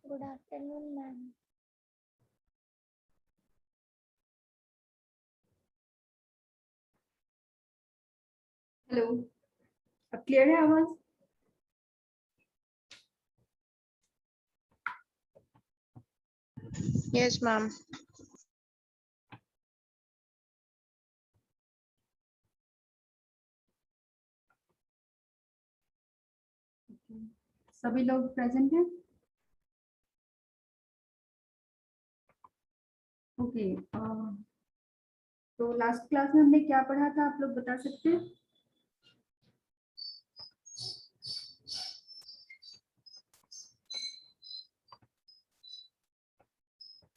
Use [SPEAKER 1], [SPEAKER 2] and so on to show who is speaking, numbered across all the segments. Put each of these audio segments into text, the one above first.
[SPEAKER 1] Good afternoon ma'am.
[SPEAKER 2] Hello, अब clear है आवाज?
[SPEAKER 3] Yes ma'am.
[SPEAKER 2] सभी लोग प्रेजेंट हैं? ओके। तो लास्ट क्लास में हमने क्या पढ़ा था, आप लोग बता सकते हैं?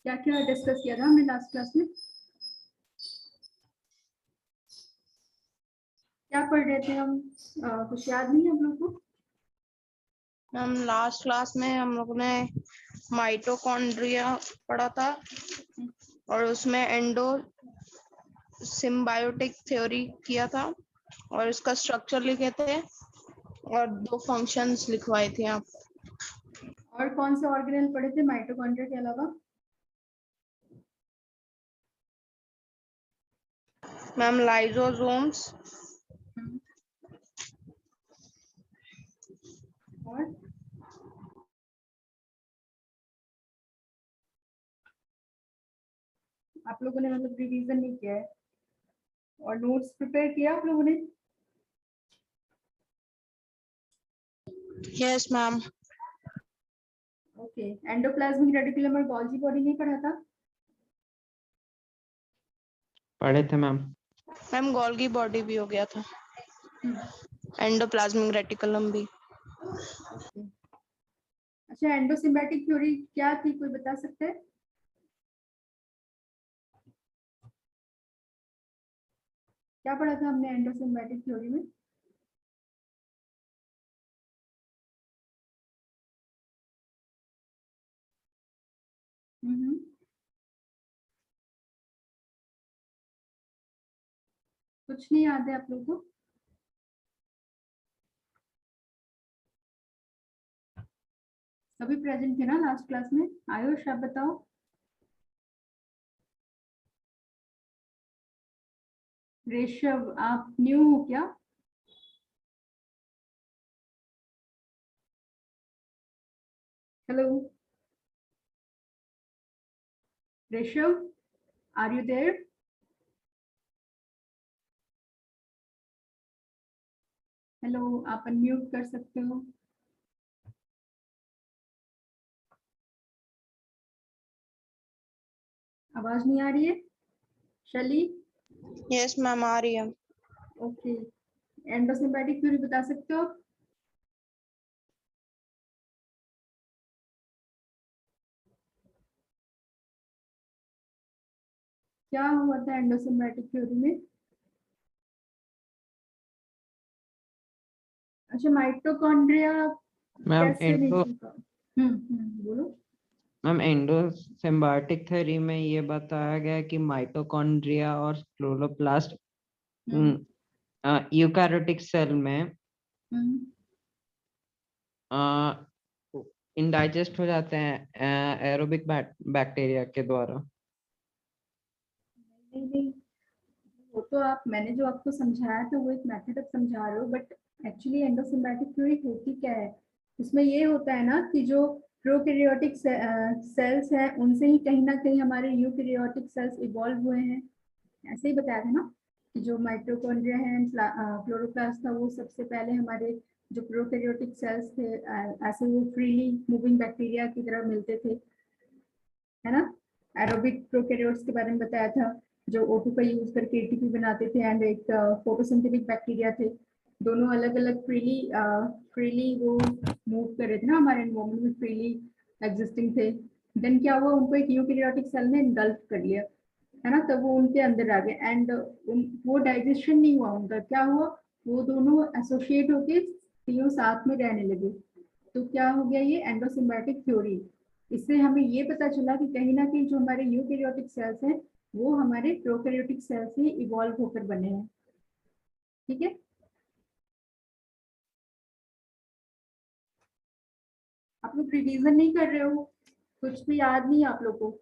[SPEAKER 2] क्या क्या डिस्कस किया था हमने लास्ट क्लास में? क्या पढ़ रहे थे हम? कुछ याद नहीं है हम लोग को?
[SPEAKER 3] मैम लास्ट क्लास में हम लोगों ने माइटोकॉन्ड्रिया पढ़ा था और उसमें एंडो सिम्बायोटिक थ्योरी किया था और इसका स्ट्रक्चर लिखे थे और 2 फंक्शंस लिखवाए थे आप।
[SPEAKER 2] और कौन से ऑर्गेनेल पढ़े थे माइटोकॉन्ड्रिया के अलावा?
[SPEAKER 3] मैम लाइसोसोम्स
[SPEAKER 2] और आप लोगों ने मतलब रिवीजन नहीं किया है और नोट्स प्रिपेयर किया आप लोगों ने?
[SPEAKER 3] Yes ma'am.
[SPEAKER 2] Okay. Endoplasmic reticulum और गोल्गी बॉडी नहीं पढ़ा था?
[SPEAKER 4] पढ़े थे मैम।
[SPEAKER 3] मैम गोल्गी बॉडी भी हो गया था, एंडोप्लाज्मिक रेटिकुलम भी।
[SPEAKER 2] ओके। अच्छा, एंडोसिम्बाटिक थ्योरी क्या थी, कोई बता सकते हैं? क्या पढ़ा था हमने एंडोसिम्बाटिक थ्योरी में? कुछ नहीं याद है आप लोगों को? सभी प्रेजेंट थे ना लास्ट क्लास में? आयुष आप बताओ। ऋषभ आप न्यू हो क्या? Hello Rishabh, are you there? Hello, आप अनम्यूट कर सकते हो। आवाज नहीं आ रही है? शली?
[SPEAKER 3] यस मैम आ रही है।
[SPEAKER 2] ओके। एंडोसिम्बाटिक थ्योरी बता सकते हो? क्या हुआ था एंडोसिम्बाटिक थ्योरी में? अच्छा, माइटोकॉन्ड्रिया
[SPEAKER 4] मैम
[SPEAKER 2] कैसे बोलो।
[SPEAKER 4] मैम एंडोसिम्बायोटिक थ्योरी में ये बताया गया कि माइटोकॉन्ड्रिया और क्लोरोप्लास्ट यूकैरियोटिक सेल में इंडाइजेस्ट हो जाते हैं एरोबिक बैक्टीरिया के द्वारा।
[SPEAKER 2] नहीं, वो तो आप, मैंने जो आपको समझाया था वो एक मेथड आप समझा रहे हो, बट एक्चुअली एंडोसिम्बाटिक थ्योरी होती क्या है? उसमें ये होता है ना कि जो प्रोकैरियोटिक सेल्स हैं उनसे ही कहीं ना कहीं हमारे यूकैरियोटिक सेल्स इवॉल्व हुए हैं। ऐसे ही बताया था ना कि जो माइटोकॉन्ड्रिया है, क्लोरोप्लास्ट था, वो सबसे पहले हमारे जो प्रोकैरियोटिक सेल्स थे ऐसे वो फ्रीली मूविंग बैक्टीरिया की तरह मिलते थे, है ना? एरोबिक प्रोकैरियोट्स के बारे में बताया था जो O2 का यूज करके एटीपी बनाते थे, एंड एक फोटोसिंथेटिक बैक्टीरिया थे। दोनों अलग अलग फ्रीली वो मूव कर रहे थे ना, हमारे एनवायरमेंट में फ्रीली एग्जिस्टिंग थे। देन क्या हुआ, उनको एक यूकैरियोटिक सेल ने इंगल्फ कर लिया, है ना? तब वो उनके अंदर आ गए एंड वो डाइजेशन नहीं हुआ उनका। क्या हुआ, वो दोनों एसोसिएट होके तीनों साथ में रहने लगे। तो क्या हो गया, ये एंडोसिम्बायोटिक थ्योरी। इससे हमें ये पता चला कि कहीं ना कहीं जो हमारे यूकैरियोटिक सेल्स हैं वो हमारे प्रोकैरियोटिक सेल से इवॉल्व होकर बने हैं। ठीक है? आप लोग रिवीजन नहीं कर रहे हो? कुछ भी याद नहीं आप लोग को?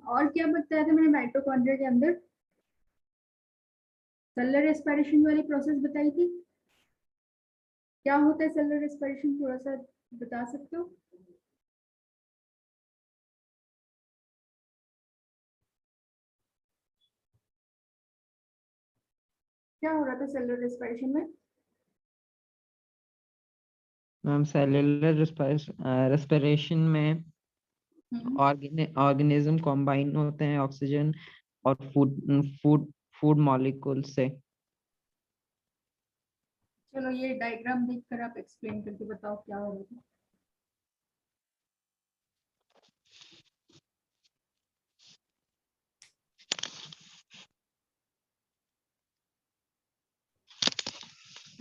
[SPEAKER 2] और क्या बताया था मैंने माइटोकॉन्ड्रिया के अंदर? सेलुलर रेस्पिरेशन वाली प्रोसेस बताई थी। क्या होता है सेलुलर रेस्पिरेशन, थोड़ा सा बता सकते हो? क्या हो रहा था सेलुलर रेस्पिरेशन में?
[SPEAKER 4] मैम सेलुलर रेस्पिरेशन में
[SPEAKER 2] हम्म,
[SPEAKER 4] ऑर्गेनिज्म कॉम्बाइन होते हैं ऑक्सीजन और फूड फूड फूड मॉलिक्यूल से।
[SPEAKER 2] चलो ये डायग्राम देखकर आप एक्सप्लेन करके बताओ क्या हो रहा था।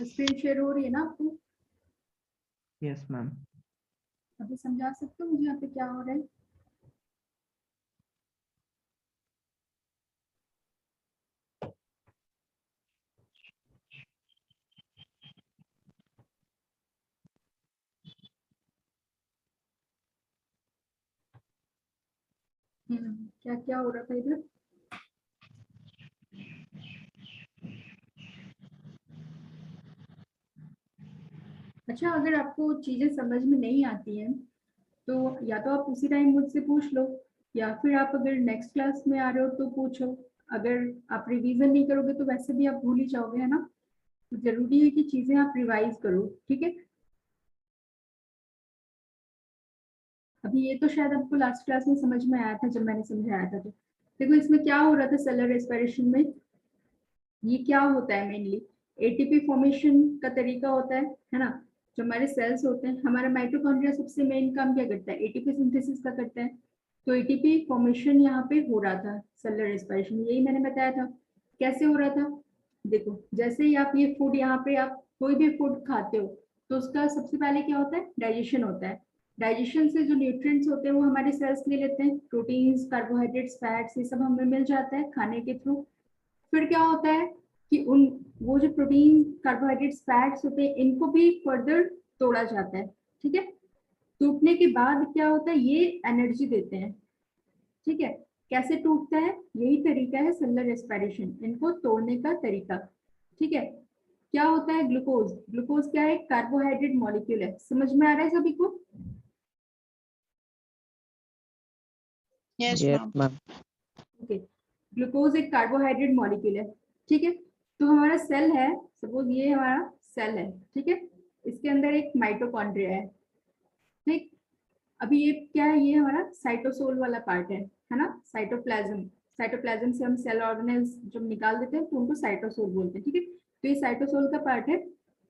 [SPEAKER 2] स्क्रीन शेयर हो रही है ना आपको?
[SPEAKER 4] Yes ma'am.
[SPEAKER 2] अभी समझा सकते हो मुझे यहाँ पे क्या हो रहा है? क्या क्या हो रहा था इधर? अच्छा, अगर आपको चीजें समझ में नहीं आती हैं तो या तो आप उसी टाइम मुझसे पूछ लो, या फिर आप अगर नेक्स्ट क्लास में आ रहे हो तो पूछो। अगर आप रिवीजन नहीं करोगे तो वैसे भी आप भूल ही जाओगे, है ना? तो जरूरी है कि चीजें आप रिवाइज करो, ठीक है? अभी ये तो शायद आपको लास्ट क्लास में समझ में आया था जब मैंने समझाया था। तो देखो इसमें क्या हो रहा था सेलुलर रेस्पिरेशन में। ये क्या होता है मेनली? एटीपी फॉर्मेशन का तरीका होता है ना? जो हमारे सेल्स होते हैं, हमारा माइटोकॉन्ड्रिया सबसे मेन काम क्या करता है? एटीपी सिंथेसिस का करता है। तो एटीपी फॉर्मेशन यहाँ पे हो रहा था सेलुलर रेस्पिरेशन, यही मैंने बताया था। कैसे हो रहा था? देखो जैसे ही आप ये फूड यहाँ पे आप कोई भी फूड खाते हो तो उसका सबसे पहले क्या होता है? डाइजेशन होता है। डाइजेशन से जो न्यूट्रिएंट्स होते हैं वो हमारे सेल्स ले लेते हैं, प्रोटीन्स, कार्बोहाइड्रेट्स, फैट्स, ये सब हमें मिल जाता है खाने के थ्रू। फिर क्या होता है कि उन वो जो प्रोटीन, कार्बोहाइड्रेट्स, फैट्स होते हैं इनको भी फर्दर तोड़ा जाता है, ठीक है? टूटने के बाद क्या होता है? ये एनर्जी देते हैं, ठीक है? कैसे टूटता है? यही तरीका है सेलुलर रेस्पिरेशन, इनको तोड़ने का तरीका, ठीक है? क्या होता है? ग्लूकोज। ग्लूकोज क्या है? कार्बोहाइड्रेट मॉलिक्यूल है। समझ में आ रहा है सभी को?
[SPEAKER 3] Yes
[SPEAKER 4] yes
[SPEAKER 3] ma'am.
[SPEAKER 4] Ma'am.
[SPEAKER 2] Okay, glucose एक कार्बोहाइड्रेट मॉलिक्यूल है, ठीक है? तो हमारा सेल है, सपोज ये हमारा सेल है, ठीक है? इसके अंदर एक माइटोकॉन्ड्रिया है, ठीक? अभी ये क्या है? ये हमारा साइटोसोल वाला पार्ट है ना? साइटोप्लाज्म। साइटोप्लाज्म से हम सेल ऑर्गेनेल्स जब निकाल देते हैं तो उनको साइटोसोल बोलते हैं, ठीक है? तो ये साइटोसोल का पार्ट है।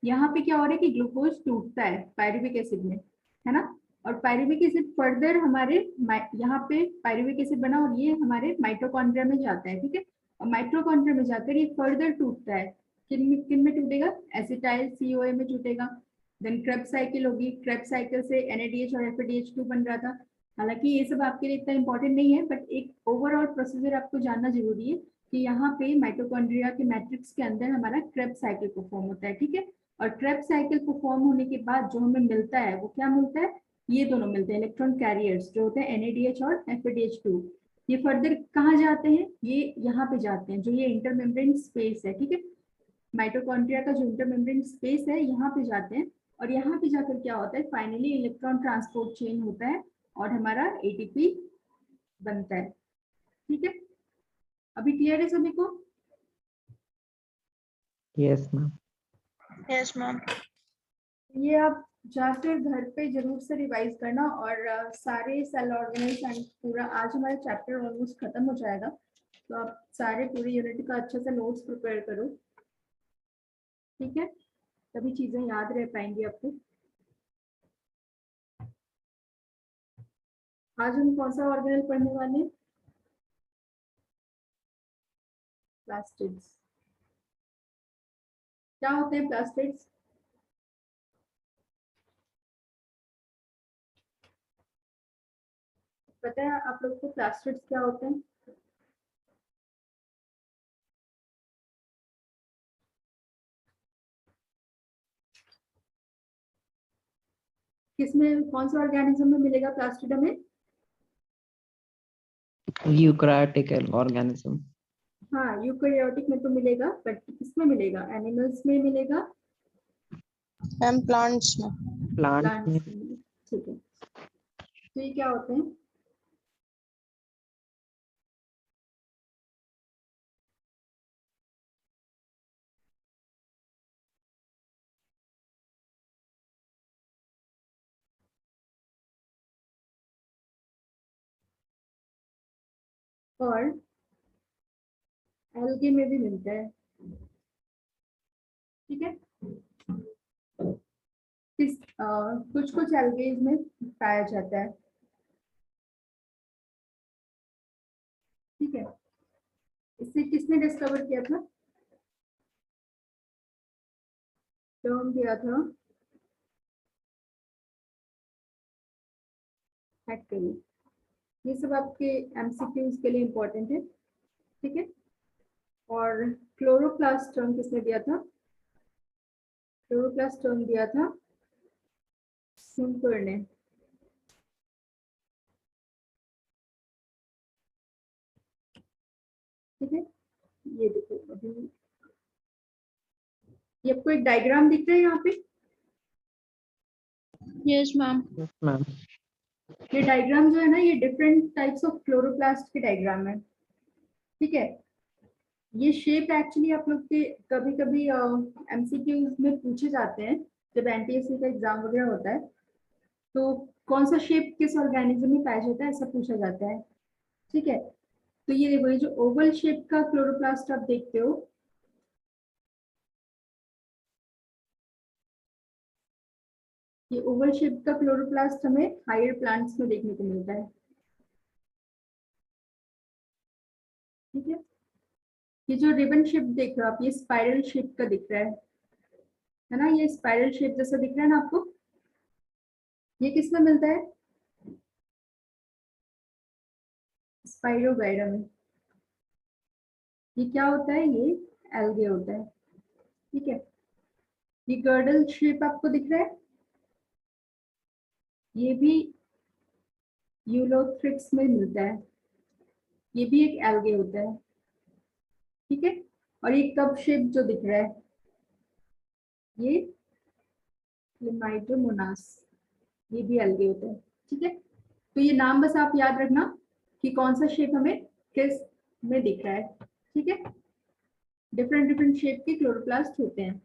[SPEAKER 2] यहाँ पे क्या हो रहा है कि ग्लूकोज टूटता है पायरुविक एसिड में, है ना? और पायरुविक एसिड फर्दर हमारे यहाँ पे पायरुविक एसिड बना और ये हमारे माइटोकॉन्ड्रिया में जाता है, ठीक है? और माइटोकॉन्ड्रिया में जाकर ये फर्दर टूटता है। किन में टूटेगा? एसिटाइल सीओए में टूटेगा। देन क्रेब्स साइकिल होगी, क्रेब्स साइकिल से NADH और FADH2 बन रहा था। हालांकि ये सब आपके लिए इतना इंपॉर्टेंट नहीं है, बट एक ओवरऑल प्रोसीजर आपको जानना जरूरी है कि यहाँ पे माइटोकॉन्ड्रिया के मैट्रिक्स के अंदर हमारा क्रेब्स साइकिल परफॉर्म होता है, ठीक है? और क्रेब्स साइकिल परफॉर्म होने के बाद जो हमें मिलता है वो क्या मिलता है? ये दोनों मिलते हैं इलेक्ट्रॉन कैरियर्स जो होते हैं NADH और FADH2। ये फर्दर कहाँ जाते हैं? ये यहाँ पे जाते हैं, जो ये इंटरमेम्ब्रेन स्पेस है, ठीक है? माइटोकॉन्ड्रिया का जो इंटरमेम्ब्रेन स्पेस है यहाँ पे जाते हैं। और यहाँ पे जाकर क्या होता है? फाइनली इलेक्ट्रॉन ट्रांसपोर्ट चेन होता है और हमारा एटीपी बनता है, ठीक है? अभी क्लियर है सभी को?
[SPEAKER 4] Yes ma'am.
[SPEAKER 3] Yes ma'am.
[SPEAKER 2] ये आप जाकर घर पे जरूर से रिवाइज करना। और सारे सेल ऑर्गेनेल्स एंड पूरा आज हमारा चैप्टर ऑलमोस्ट खत्म हो जाएगा, तो आप सारे पूरे यूनिट का अच्छे से नोट्स प्रिपेयर करो, ठीक है? तभी चीजें याद रह पाएंगी आपको। आज हम कौन सा ऑर्गेनल पढ़ने वाले हैं? प्लास्टिड्स। क्या होते हैं प्लास्टिड्स? पता है आप लोग को प्लास्टिड्स क्या होते हैं? किसमें, कौन सा ऑर्गेनिज्म में मिलेगा प्लास्टिडम में?
[SPEAKER 4] Eukaryotic organism.
[SPEAKER 2] हाँ, यूकैरियोटिक में तो मिलेगा, बट किसमें मिलेगा? एनिमल्स में मिलेगा,
[SPEAKER 3] मैम प्लांट्स में।
[SPEAKER 4] प्लांट्स में।
[SPEAKER 2] प्लांट्स में मिलेगा। ठीक है, तो ये क्या होते हैं? और एल्गे में भी मिलता है। ठीक है, कुछ कुछ एल्गेज में पाया जाता है। ठीक है, इसे किसने डिस्कवर किया था? टर्म दिया था हैक्केली। ये सब आपके एमसीक्यूज के लिए इंपॉर्टेंट है। ठीक है, और क्लोरोप्लास्ट टर्म किसने दिया था? क्लोरोप्लास्ट टर्म दिया था सिम्पर ने। ठीक है, ये देखो अभी ये आपको एक डायग्राम दिख रहा है यहाँ पे।
[SPEAKER 3] Yes ma'am.
[SPEAKER 4] मैम
[SPEAKER 2] ये डायग्राम जो है ना, ये डिफरेंट टाइप्स ऑफ क्लोरोप्लास्ट के डायग्राम है। ठीक है, ये शेप एक्चुअली आप लोग के कभी कभी एमसीक्यूज में पूछे जाते हैं जब एनटीएससी का एग्जाम वगैरह होता है, तो कौन सा शेप किस ऑर्गेनिज्म में पाया जाता है ऐसा पूछा जाता है। ठीक है, तो ये देखो, ये जो ओवल शेप का क्लोरोप्लास्ट आप देखते हो, ये ओवल शेप का क्लोरोप्लास्ट हमें हायर प्लांट्स में देखने को मिलता है। ठीक है, ये जो रिबन शेप देख रहे हो आप, ये स्पाइरल शेप का दिख रहा है ना? ये स्पाइरल शेप जैसा दिख रहा है ना आपको? ये किसमें मिलता है? स्पाइरोगाइरा में। ये क्या होता है? ये एल्गे होता है। ठीक है, ये गर्डल शेप आपको दिख रहा है, ये भी यूलोथ्रिक्स में मिलता है, ये भी एक एल्गे होता है। ठीक है, और ये कप शेप जो दिख रहा है, ये क्लेमाइडोमोनास, ये भी एल्गे होता है। ठीक है, तो ये नाम बस आप याद रखना कि कौन सा शेप हमें किस में दिख रहा है। ठीक है, डिफरेंट डिफरेंट शेप के क्लोरोप्लास्ट होते हैं।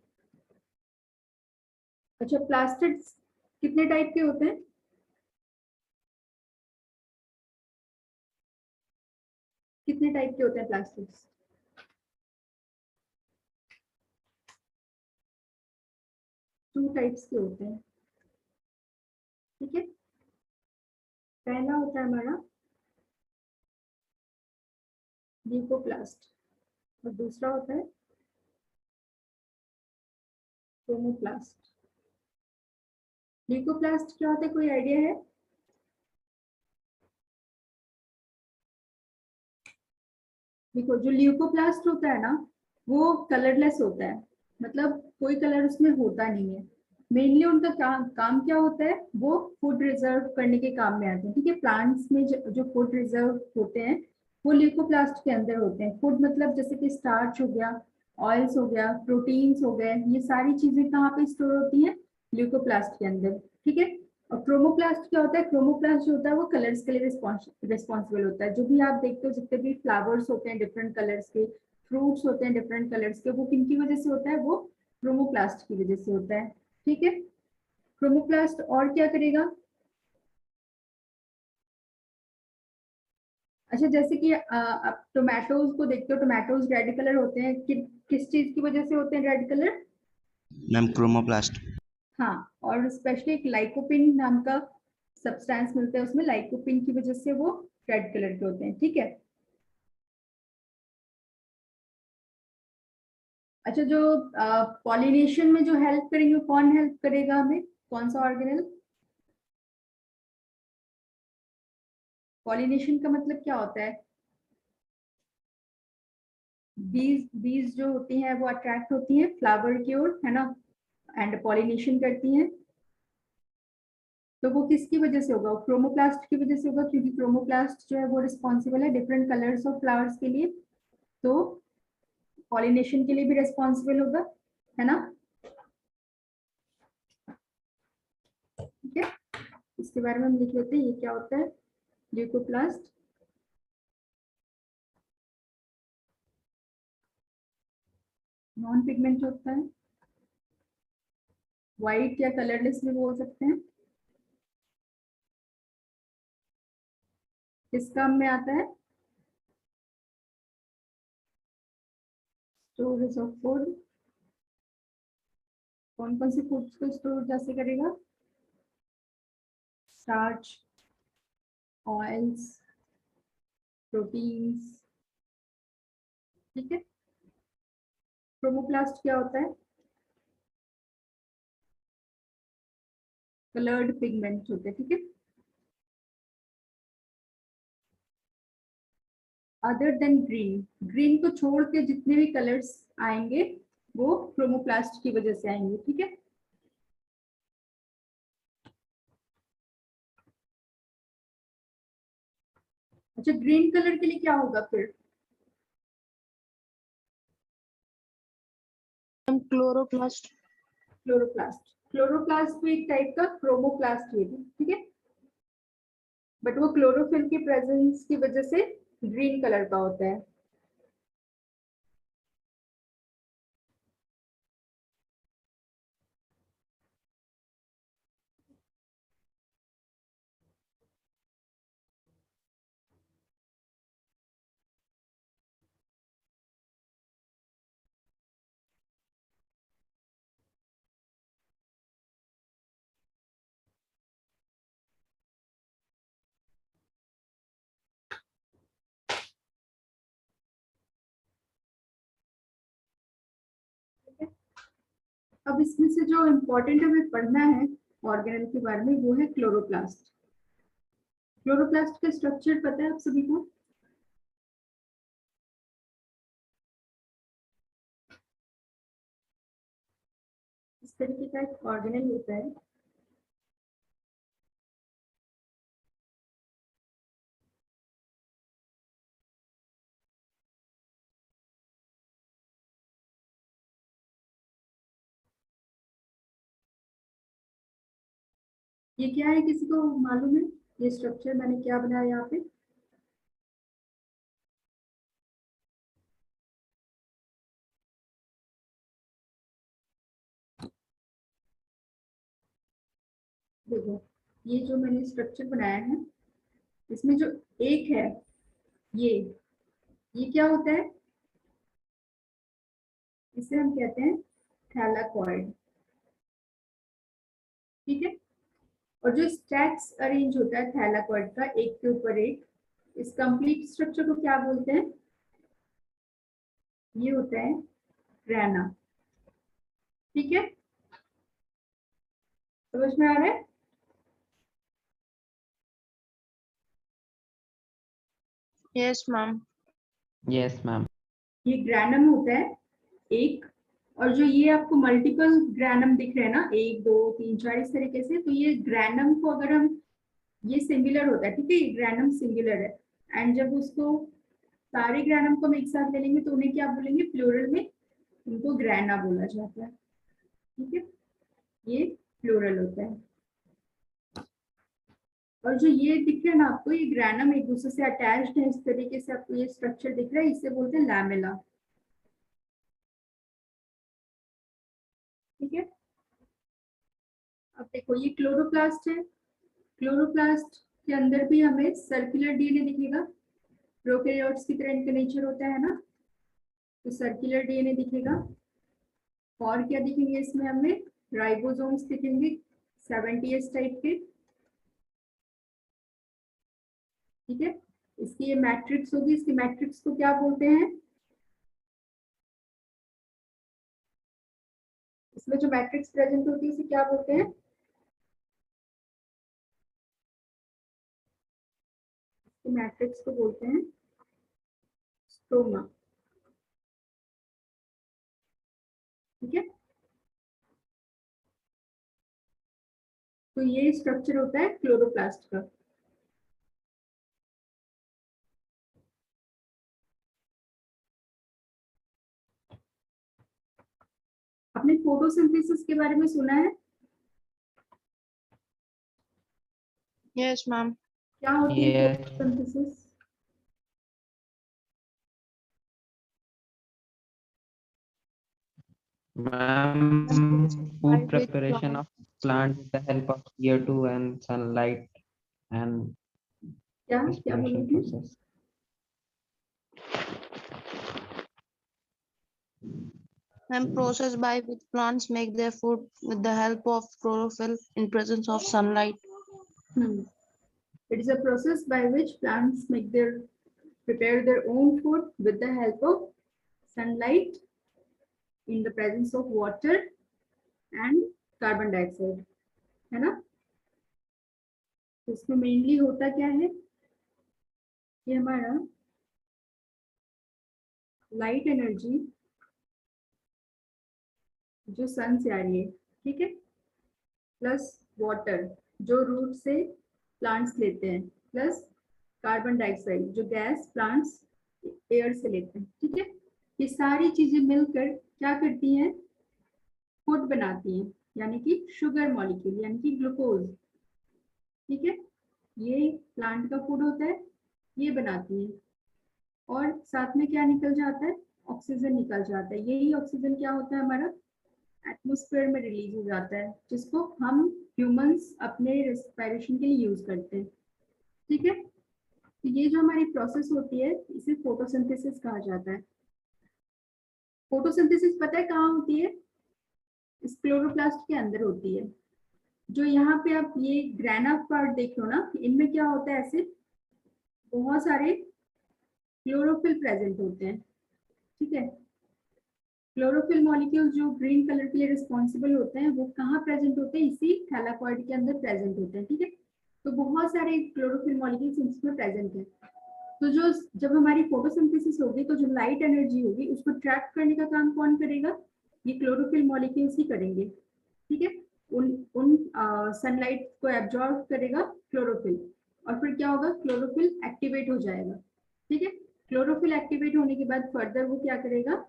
[SPEAKER 2] अच्छा, प्लास्टिड्स कितने टाइप के होते हैं? कितने टाइप के होते हैं प्लास्टिड्स? 2 टाइप्स के होते हैं। ठीक है, पहला होता है हमारा ल्यूकोप्लास्ट और दूसरा होता है क्रोमोप्लास्ट। ल्यूकोप्लास्ट क्या होता है, कोई आइडिया है? देखो, जो ल्यूकोप्लास्ट होता है ना, वो कलरलेस होता है, मतलब कोई कलर उसमें होता नहीं है। मेनली उनका काम क्या होता है? वो फूड रिजर्व करने के काम में आते हैं। ठीक है, प्लांट्स में जो फूड रिजर्व होते हैं वो ल्यूकोप्लास्ट के अंदर होते हैं। फूड मतलब जैसे कि स्टार्च हो गया, ऑयल्स हो गया, प्रोटीन्स हो गए, ये सारी चीजें कहाँ पे स्टोर होती हैं? ल्यूकोप्लास्ट के अंदर। ठीक है, और क्रोमोप्लास्ट क्या होता है? क्रोमोप्लास्ट जो होता है वो कलर्स के लिए रिस्पॉन्सिबल होता है। जो भी आप देखते हो, जितने भी फ्लावर्स होते हैं डिफरेंट कलर्स के, फ्रूट्स होते हैं डिफरेंट कलर्स के, वो किनकी वजह से होता है? वो क्रोमोप्लास्ट की वजह से होता है। ठीक है, क्रोमोप्लास्ट और क्या करेगा? अच्छा, जैसे कि आप टोमेटोज को देखते हो, टोमेटोज रेड कलर होते हैं, किस चीज की वजह से होते हैं रेड कलर?
[SPEAKER 1] Ma'am chromoplast.
[SPEAKER 2] हाँ, और स्पेशली एक लाइकोपिन नाम का सब्सटेंस मिलता है, उसमें लाइकोपिन की वजह से वो रेड कलर के होते हैं। ठीक है, अच्छा, जो पॉलिनेशन में जो हेल्प करेंगे, कौन हेल्प करेगा हमें? कौन सा ऑर्गेनल? पॉलिनेशन का मतलब क्या होता है? बीज बीज जो होती हैं वो अट्रैक्ट होती हैं फ्लावर की ओर, है ना, एंड पॉलिनेशन करती हैं। तो वो किसकी वजह से होगा? क्रोमोप्लास्ट की वजह से होगा, क्योंकि क्रोमोप्लास्ट जो है वो रिस्पॉन्सिबल है डिफरेंट कलर्स ऑफ फ्लावर्स के लिए, तो पॉलिनेशन के लिए भी रिस्पॉन्सिबल होगा, है ना? ठीक है, इसके बारे में हम लिख लेते हैं, ये क्या होता है? ल्यूकोप्लास्ट नॉन पिगमेंट होता है, व्हाइट या कलरलेस भी बोल सकते हैं। किस काम में आता है? Storage of food. कौन कौन सी फूड्स को स्टोर जैसे करेगा? Starch, oils, proteins. ठीक है, क्रोमोप्लास्ट क्या होता है? कलर्ड पिगमेंट होते हैं। ठीक है, अदर देन ग्रीन, ग्रीन को छोड़ के जितने भी कलर्स आएंगे वो क्रोमोप्लास्ट की वजह से आएंगे। ठीक है, अच्छा ग्रीन कलर के लिए क्या होगा फिर?
[SPEAKER 3] क्लोरोप्लास्ट।
[SPEAKER 2] क्लोरोप्लास्ट, क्लोरोप्लास्ट भी एक टाइप का क्रोमोप्लास्ट ही है। ठीक है, बट वो क्लोरोफिल की प्रेजेंस की वजह से ग्रीन कलर का होता है। अब इसमें से जो इम्पोर्टेंट हमें पढ़ना है ऑर्गेनेल के बारे में वो है क्लोरोप्लास्ट। क्लोरोप्लास्ट का स्ट्रक्चर पता है आप सभी को? इस तरीके का एक ऑर्गेनेल होता है। ये क्या है, किसी को मालूम है ये स्ट्रक्चर मैंने क्या बनाया यहाँ पे? देखो, ये जो मैंने स्ट्रक्चर बनाया है इसमें जो एक है ये क्या होता है? इसे हम कहते हैं थैलाकॉइड। ठीक है, और जो स्टैक्स अरेंज होता है थैलाकॉइड का एक के ऊपर एक, इस कंप्लीट स्ट्रक्चर को क्या बोलते हैं? ये होता है ग्राना। ठीक है, समझ में आ रहा है?
[SPEAKER 3] Yes ma'am.
[SPEAKER 4] Yes ma'am.
[SPEAKER 2] ये ग्रैनम होता है एक, और जो ये आपको मल्टीपल ग्रैनम दिख रहे हैं ना, 1 2 3 4 इस तरीके से, तो ये ग्रैनम को अगर हम, ये सिंगुलर होता है। ठीक है, ये ग्रैनम सिंगुलर है, एंड जब उसको सारे ग्रैनम को हम एक साथ ले लेंगे तो उन्हें क्या बोलेंगे? प्लूरल में उनको ग्रैना बोला जाता है। ठीक है, ये प्लूरल होता है। और जो ये दिख रहा है ना आपको, ये ग्रैनम एक दूसरे से अटैच्ड है, इस तरीके से आपको ये स्ट्रक्चर दिख रहा है, इसे बोलते हैं लैमेला। ठीक है, अब देखो ये क्लोरोप्लास्ट है, क्लोरोप्लास्ट के अंदर भी हमें सर्कुलर डीएनए दिखेगा। प्रोकैरियोट्स की तरह इनका नेचर होता है ना, तो सर्कुलर डीएनए दिखेगा। और क्या दिखेंगे इसमें हमें? राइबोसोम्स दिखेंगे 70s टाइप के। ठीक है, इसकी ये मैट्रिक्स होगी, इसकी मैट्रिक्स को क्या बोलते हैं? इसमें जो मैट्रिक्स प्रेजेंट होती है उसे क्या बोलते हैं? मैट्रिक्स को बोलते हैं स्ट्रोमा। ठीक है, तो ये स्ट्रक्चर होता है क्लोरोप्लास्ट का। आपने फोटोसिंथेसिस के बारे में सुना है?
[SPEAKER 3] Yes ma'am.
[SPEAKER 2] क्या होती है
[SPEAKER 4] Yes.
[SPEAKER 2] Photosynthesis?
[SPEAKER 4] Ma'am, food preparation of plant with the help of CO2 and sunlight and
[SPEAKER 2] क्या
[SPEAKER 4] respiration
[SPEAKER 2] बोलोगे?
[SPEAKER 4] process.
[SPEAKER 3] And process by which plants make their food with the help of chlorophyll in presence of sunlight.
[SPEAKER 2] It is a process by which plants prepare their own food with the help of sunlight in the presence of water and carbon dioxide, है ना? तो इसमें mainly होता क्या है कि हमारा light energy जो सन से आ रही है, ठीक है, प्लस वाटर जो रूट से प्लांट्स लेते हैं, प्लस कार्बन डाइऑक्साइड जो गैस प्लांट्स एयर से लेते हैं, ठीक है, ये सारी चीजें मिलकर क्या करती हैं? फूड बनाती हैं, यानी कि शुगर मॉलिक्यूल यानी कि ग्लूकोज, ठीक है, ये प्लांट का फूड होता है, ये बनाती है, और साथ में क्या निकल जाता है? ऑक्सीजन निकल जाता है। यही ऑक्सीजन क्या होता है? हमारा एटमॉस्फेयर में रिलीज हो जाता है, जिसको हम ह्यूमंस अपने रेस्पिरेशन के लिए यूज करते हैं, ठीक है। तो ये जो हमारी प्रोसेस होती है इसे फोटोसिंथेसिस कहा जाता है। फोटोसिंथेसिस पता है कहाँ होती है? इस क्लोरोप्लास्ट के अंदर होती है। जो यहाँ पे आप ये ग्रैना पार्ट देख लो ना, इनमें क्या होता है? ऐसे बहुत सारे क्लोरोफिल प्रेजेंट होते हैं, ठीक है। क्लोरोफिल मॉलिक्यूल जो ग्रीन कलर के लिए रिस्पॉन्सिबल होते हैं वो कहाँ प्रेजेंट होते हैं? इसी थैलाकॉइड के अंदर प्रेजेंट होते हैं, ठीक है। तो बहुत सारे क्लोरोफिल मॉलिक्यूल्स इसमें प्रेजेंट है। तो जो जब हमारी फोटोसिंथेसिस होगी तो जो लाइट एनर्जी होगी उसको ट्रैप करने का काम कौन करेगा? ये क्लोरोफिल मॉलिक्यूल्स ही करेंगे, ठीक है। उन सनलाइट को एब्जॉर्ब करेगा क्लोरोफिल, और फिर क्या होगा? क्लोरोफिल एक्टिवेट हो जाएगा, ठीक है। क्लोरोफिल एक्टिवेट होने के बाद फर्दर वो क्या करेगा?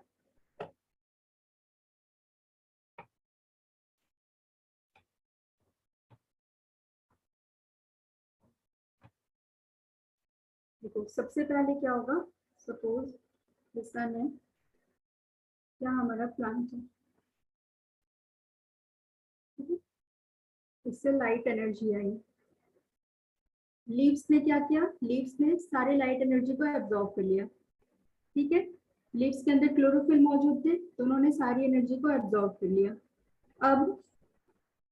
[SPEAKER 2] देखो सबसे पहले क्या होगा? सपोज सन है, क्या हमारा प्लांट है, ठीक है, इससे लाइट एनर्जी आई। लीव्स ने क्या किया? लीव्स ने सारे लाइट एनर्जी को एब्जॉर्ब कर लिया, ठीक है। लीव्स के अंदर क्लोरोफिल मौजूद थे तो उन्होंने सारी एनर्जी को एब्जॉर्ब कर लिया। अब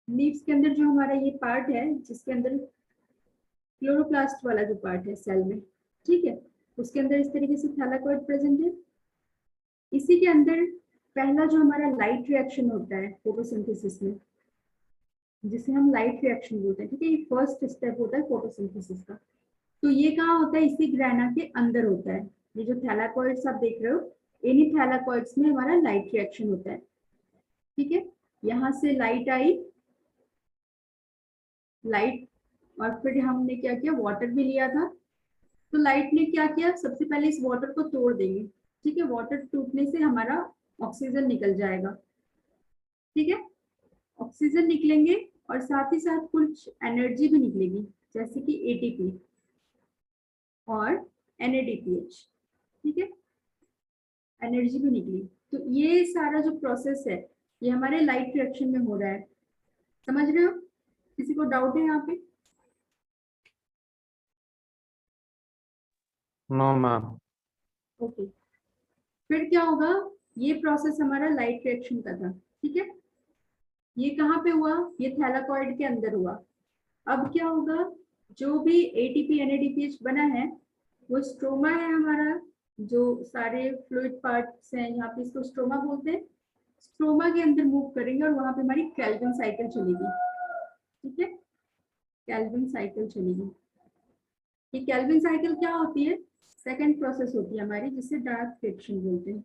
[SPEAKER 2] लीव्स के अंदर जो हमारा ये पार्ट है जिसके अंदर क्लोरोप्लास्ट वाला जो पार्ट है सेल में, ठीक है, उसके अंदर इस तरीके से थैलाकॉइड प्रेजेंट है। इसी के अंदर पहला जो हमारा लाइट रिएक्शन होता है फोटोसिंथेसिस में, जिसे हम लाइट रिएक्शन बोलते हैं, ठीक है, ये फर्स्ट स्टेप होता है फोटोसिंथेसिस का। तो ये कहाँ होता है? इसी ग्रैना के अंदर होता है। ये जो थैलाकॉइड्स आप देख रहे हो, इन्हीं थैलाकॉइड्स में हमारा लाइट रिएक्शन होता है, ठीक है। यहाँ से लाइट आई, लाइट, और फिर हमने क्या किया? वाटर भी लिया था। तो लाइट ने क्या किया? सबसे पहले इस वाटर को तोड़ देंगे, ठीक है। वाटर टूटने से हमारा ऑक्सीजन निकल जाएगा, ठीक है। ऑक्सीजन निकलेंगे और साथ ही साथ कुछ एनर्जी भी निकलेगी, जैसे कि एटीपी और NADPH, ठीक है, एनर्जी भी निकली। तो ये सारा जो प्रोसेस है ये हमारे लाइट रिएक्शन में हो रहा है, समझ रहे हो? किसी को डाउट है यहाँ पे?
[SPEAKER 4] No, ma'am.
[SPEAKER 2] ओके, फिर क्या होगा? ये प्रोसेस हमारा लाइट रिएक्शन का था, ठीक है। ये कहाँ पे हुआ? ये थैलाकॉइड के अंदर हुआ। अब क्या होगा? जो भी ATP NADPH बना है वो स्ट्रोमा है हमारा, जो सारे फ्लूइड पार्ट्स हैं यहाँ पे, इसको स्ट्रोमा बोलते हैं। स्ट्रोमा के अंदर मूव करेंगे और वहां पे हमारी केल्विन साइकिल चलेगी, ठीक है, केल्विन साइकिल चलेगी। ये केल्विन साइकिल क्या होती है? सेकंड प्रोसेस होती है हमारी, जिसे डार्क रिएक्शन बोलते हैं।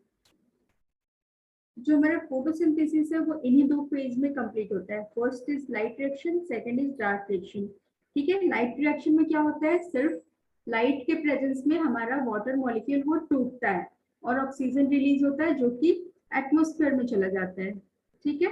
[SPEAKER 2] जो हमारा फोटोसिंथेसिस है वो इन्हीं दो फेज में कंप्लीट होता है। First is light reaction, second is dark reaction. ठीक है, लाइट रिएक्शन में क्या होता है, सिर्फ लाइट के प्रेजेंस में हमारा वाटर मॉलिक्यूल वो टूटता है और ऑक्सीजन रिलीज होता है जो कि एटमॉस्फेयर में चला जाता है। ठीक है,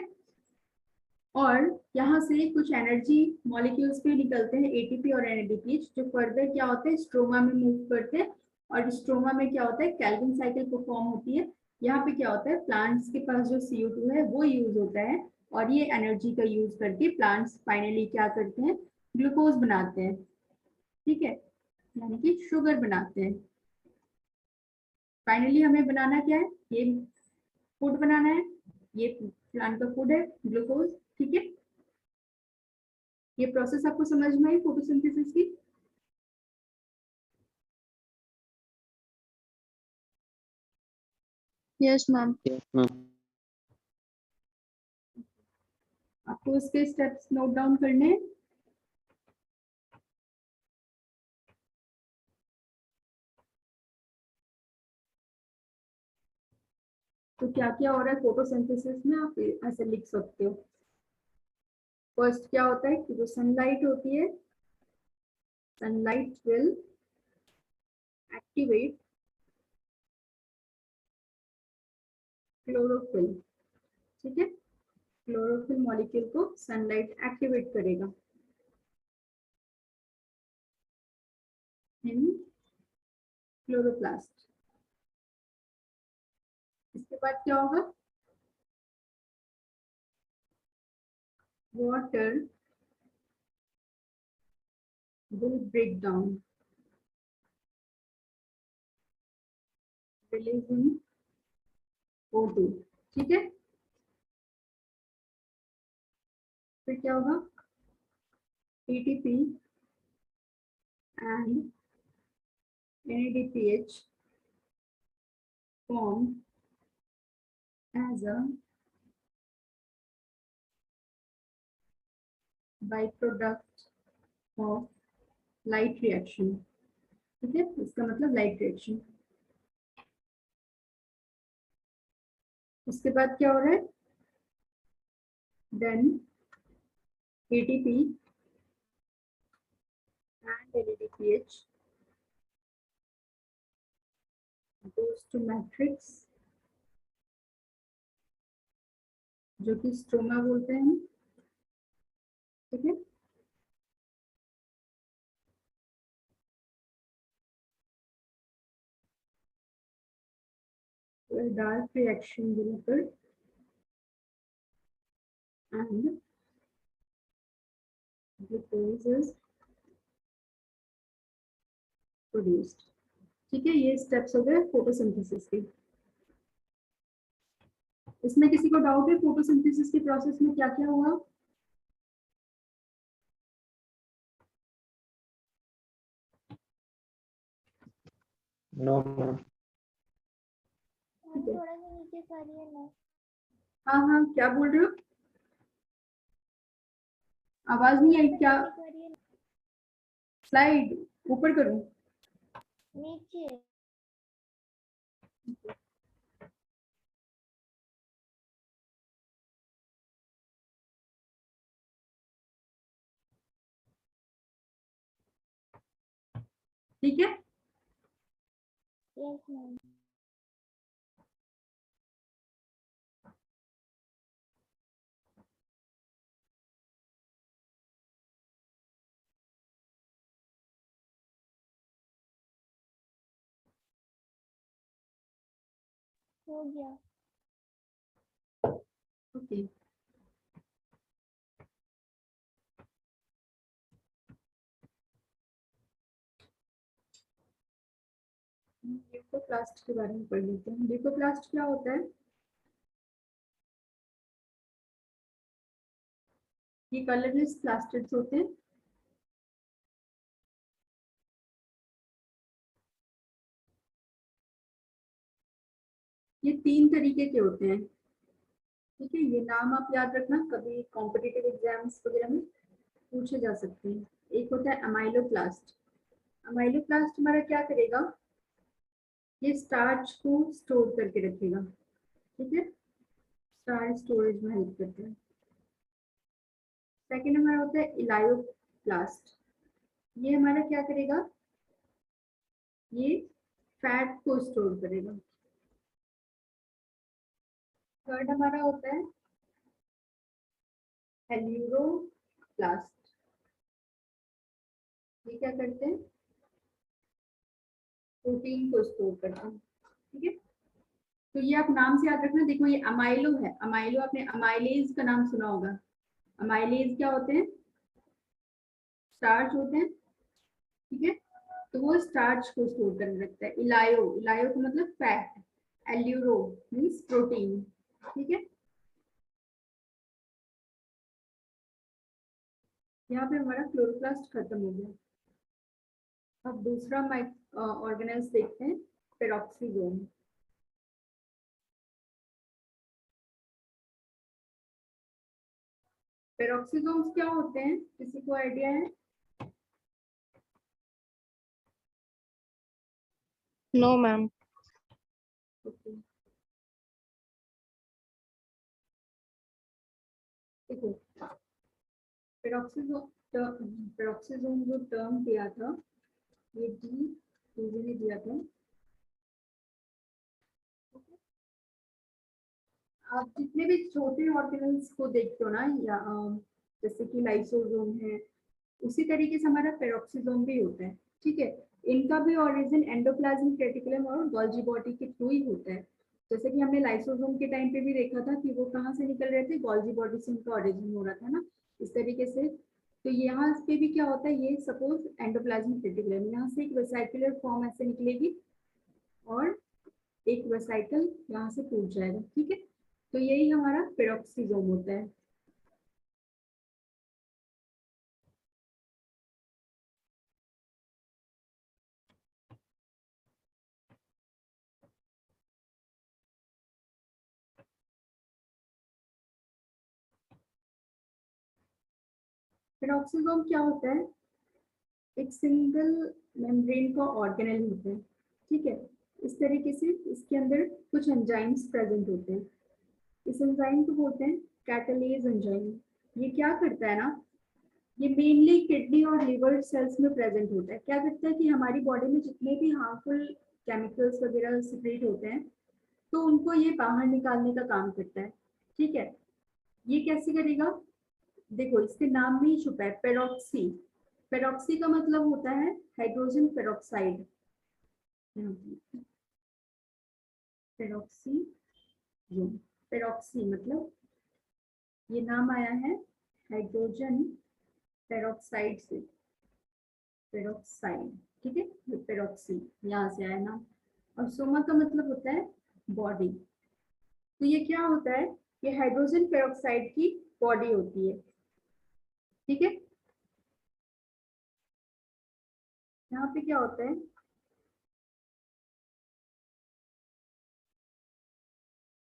[SPEAKER 2] और यहाँ से कुछ एनर्जी मॉलिक्यूल्स भी निकलते हैं एटीपी और एनएडीपी, जो फर्दर क्या होते हैं स्ट्रोमा में मूव करते हैं, और स्ट्रोमा में क्या होता है कैल्विन साइकिल परफॉर्म होती है। यहाँ पे क्या होता है, प्लांट्स के पास जो CO2 है वो यूज होता है, और ये एनर्जी का यूज करके प्लांट्स फाइनली क्या करते हैं, ग्लूकोज बनाते हैं। ठीक है, यानी कि शुगर बनाते हैं। फाइनली हमें बनाना क्या है, ये फूड बनाना है, ये प्लांट का फूड है ग्लूकोज। ठीक है, ये प्रोसेस आपको समझ में आई फोटोसिंथेसिस की?
[SPEAKER 3] Yes ma'am.
[SPEAKER 4] Yes, ma'am.
[SPEAKER 2] आपको इसके स्टेप्स नोट डाउन करने हैं। तो क्या क्या हो रहा है फोटोसिंथेसिस में, आप ऐसे लिख सकते हो। फर्स्ट क्या होता है कि जो सनलाइट होती है, सनलाइट विल एक्टिवेट क्लोरोफिल। ठीक है, क्लोरोफिल मॉलिक्यूल को सनलाइट एक्टिवेट करेगा इन क्लोरोप्लास्ट। इसके बाद क्या होगा, water will break down, releasing O2। ठीक है, फिर क्या होगा, ATP and NADPH form as a byproduct of light reaction। ठीक है, इसका मतलब लाइट रिएक्शन। उसके बाद क्या हो रहा है, then ATP and NADPH goes to matrix, जो कि स्ट्रोमा बोलते हैं। ठीक है, a dark reaction will occur and glucose is produced। ठीक है, ये स्टेप्स हो गए फोटोसिंथेसिस के। इसमें किसी को डाउट है फोटोसिंथेसिस के प्रोसेस में क्या क्या हुआ?
[SPEAKER 4] No, ma'am.
[SPEAKER 5] थोड़ा सा नीचे करिए ना।
[SPEAKER 2] हाँ हाँ, क्या बोल रहे हो, आवाज नहीं आई क्या?
[SPEAKER 5] करिए ना,
[SPEAKER 2] स्लाइड ऊपर करूं?
[SPEAKER 5] नीचे।
[SPEAKER 2] ठीक है,
[SPEAKER 5] यस मैम। हो गया।
[SPEAKER 2] ओके। ल्यूकोप्लास्ट के बारे में पढ़ लेते हैं। ल्यूकोप्लास्ट क्या होता है, ये कलरलेस प्लास्टिड्स होते हैं। ये 3 तरीके के होते हैं। ठीक है, ये नाम आप याद रखना, कभी कॉम्पिटिटिव एग्जाम्स वगैरह में पूछे जा सकते हैं। एक होता है अमाइलोप्लास्ट। अमाइलोप्लास्ट हमारा क्या करेगा, ये स्टार्च को स्टोर करके रखेगा। ठीक है, स्टार स्टोरेज में हेल्प करते हैं। सेकेंड हमारा होता है इलायोप्लास्ट। ये हमारा क्या करेगा, ये फैट को स्टोर करेगा। थर्ड हमारा होता है एल्यूरोप्लास्ट। ये क्या करते हैं, प्रोटीन को स्टोर करते हैं। ठीक है, तो ये आप नाम से याद रखना। देखो ये अमाइलो है, अमाइलो आपने अमाइलेज का नाम सुना होगा। अमाइलेज क्या होते हैं, स्टार्च होते हैं। ठीक है, तो वो स्टार्च को स्टोर करने रखता है। इलायो, इलायो का मतलब फैट, एल्यूरो मीन्स प्रोटीन। ठीक है, यहाँ पे हमारा क्लोरोप्लास्ट खत्म हो गया। अब दूसरा ऑर्गेनेल्स देखते हैं, पेरोक्सीसोम। पेरोक्सीसोम्स क्या होते हैं, किसी को आइडिया है?
[SPEAKER 3] No ma'am.
[SPEAKER 2] ओके, देखो पेरोक्सीसोम जो टर्म दिया था, ये डी ने दिया था। आप जितने भी छोटे ऑर्गेनल्स को देखते हो ना, या जैसे कि लाइसोसोम है, उसी तरीके से हमारा पेरोक्सीसोम भी होता है। ठीक है, इनका भी ओरिजिन एंडोप्लाज्मिक रेटिकुलम और गोल्जी बॉडी के थ्रू ही होता है। जैसे कि हमने लाइसोसोम के टाइम पे भी देखा था कि वो कहाँ से निकल रहे थे, गोल्जी बॉडी से उनका ओरिजिन हो रहा था ना, इस तरीके से। तो यहाँ पे भी क्या होता है, ये सपोज एंडोप्लाज्मिक रेटिकुलम, यहाँ से एक वेसिकुलर फॉर्म ऐसे निकलेगी और एक वेसिकल यहाँ से टूट जाएगा। ठीक है, तो यही हमारा पेरोक्सीसोम होता है। पेरोक्सीसोम क्या होता है, एक सिंगल मेम्ब्रेन का ऑर्गेनल होता है। ठीक है, इस तरीके से इसके अंदर कुछ एंजाइम्स प्रेजेंट होते हैं। इस एंजाइम को बोलते हैं कैटालेज एंजाइम। ये क्या करता है ना, ये मेनली किडनी और लिवर सेल्स में प्रेजेंट होता है। क्या करता है कि हमारी बॉडी में जितने भी हार्मफुल केमिकल्स वगैरह सिक्रेट होते हैं, तो उनको ये बाहर निकालने का काम करता है। ठीक है, ये कैसे करेगा, देखो इसके नाम में ही छुपा है पेरोक्सी। पेरोक्सी का मतलब होता है हाइड्रोजन पेरोक्साइड। पेरोक्सी, पेरोक्सी मतलब ये नाम आया है हाइड्रोजन पेरोक्साइड से, पेरोक्साइड। ठीक है, ये पेरोक्सी यहाँ से आया नाम। और सोमा का मतलब होता है बॉडी। तो ये क्या होता है, ये हाइड्रोजन पेरोक्साइड की बॉडी होती है। ठीक है, यहाँ पे क्या होता है,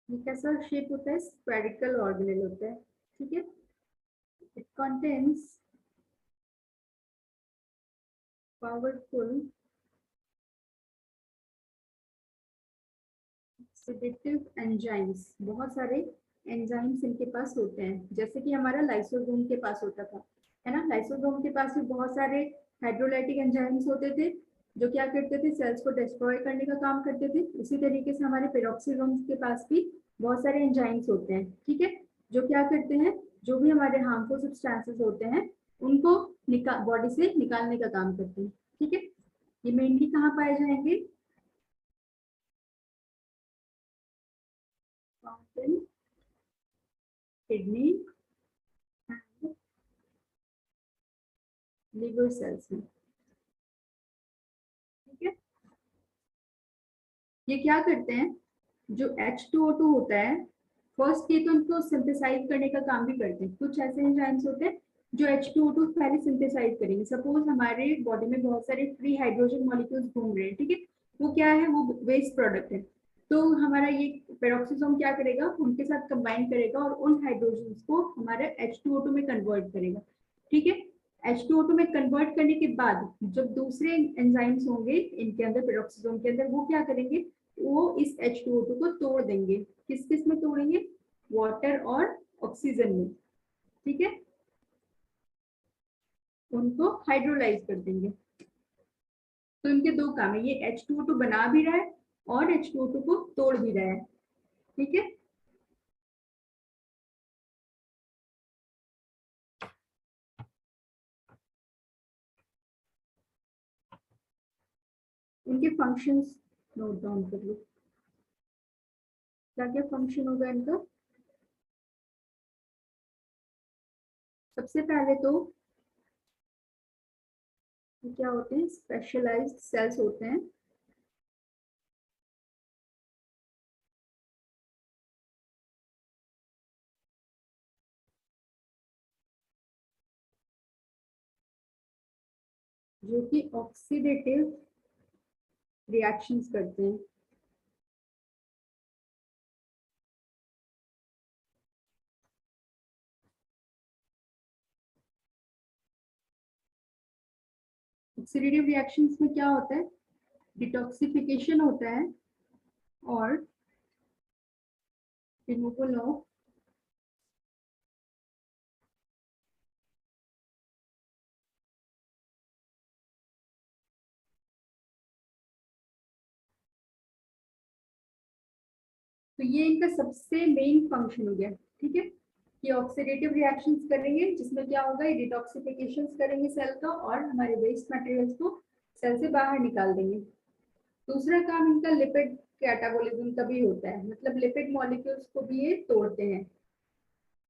[SPEAKER 2] ये कैसा शेप होता है, स्फेरिकल ऑर्गेनल होता है। ठीक है, it contains powerful oxidative enzymes. बहुत सारे एंजाइम्स इनके पास होते हैं, जैसे कि हमारा लाइसोसोम के पास होता था, है ना। लाइसोसोम के पास भी बहुत सारे हाइड्रोलाइटिक एंजाइम्स होते थे, जो क्या करते थे, सेल्स को डिस्ट्रॉय करने का काम करते थे। उसी तरीके से हमारे पेरोक्सीसोम्स के पास भी बहुत सारे एंजाइम्स होते हैं। ठीक है, जो क्या करते हैं, जो भी हमारे हार्मफुल सब्सटेंसेस होते हैं उनको बॉडी से निकालने का काम करते हैं। ठीक है, ये मेनली कहाँ पाए जाएंगे, किडनी एंड लिवर सेल्स में। ठीक है, ये क्या करते हैं, जो H2O2 होता है, फर्स्ट ये तो उनको सिंथेसाइज करने का काम भी करते हैं। कुछ ऐसे एंजाइम्स होते हैं जो H2O2 पहले सिंथेसाइज करेंगे। सपोज हमारे बॉडी में बहुत सारे फ्री हाइड्रोजन मॉलिक्यूल्स घूम रहे हैं। ठीक है, वो क्या है, वो वेस्ट प्रोडक्ट है। तो हमारा ये पेरोक्सीसोम क्या करेगा, उनके साथ कंबाइन करेगा और उन हाइड्रोजन को हमारे H2O2 में कन्वर्ट करेगा। ठीक है, H2O2 में कन्वर्ट करने के बाद जब दूसरे एंजाइम्स होंगे इनके अंदर, पेरोक्सीसोम के अंदर, वो क्या करेंगे, वो इस H2O2 को तोड़ देंगे। किस किस में तोड़ेंगे, वाटर और ऑक्सीजन में, ठीक है, उनको हाइड्रोलाइज कर देंगे। तो इनके दो काम है, ये H2O2 बना भी रहा है और H2O2 को तोड़ भी रहा है, ठीक है। इनके फंक्शंस नोट डाउन कर लो, क्या क्या फंक्शन होगा इनका। सबसे पहले तो क्या होते हैं, स्पेशलाइज्ड सेल्स होते हैं। जो कि ऑक्सीडेटिव रिएक्शंस करते हैं। ऑक्सीडेटिव रिएक्शंस में क्या होता है, डिटॉक्सिफिकेशन होता है और रिमूवल ऑफ तो ये इनका सबसे मेन फंक्शन हो गया, ठीक है। ये ऑक्सीडेटिव रिएक्शंस करेंगे जिसमें क्या होगा, ये डिटॉक्सिफिकेशंस करेंगे सेल का और हमारे वेस्ट मटेरियल्स को सेल से बाहर निकाल देंगे। दूसरा काम इनका लिपिड कैटाबोलिज्म का भी होता है, मतलब लिपिड मॉलिक्यूल्स को भी ये तोड़ते हैं,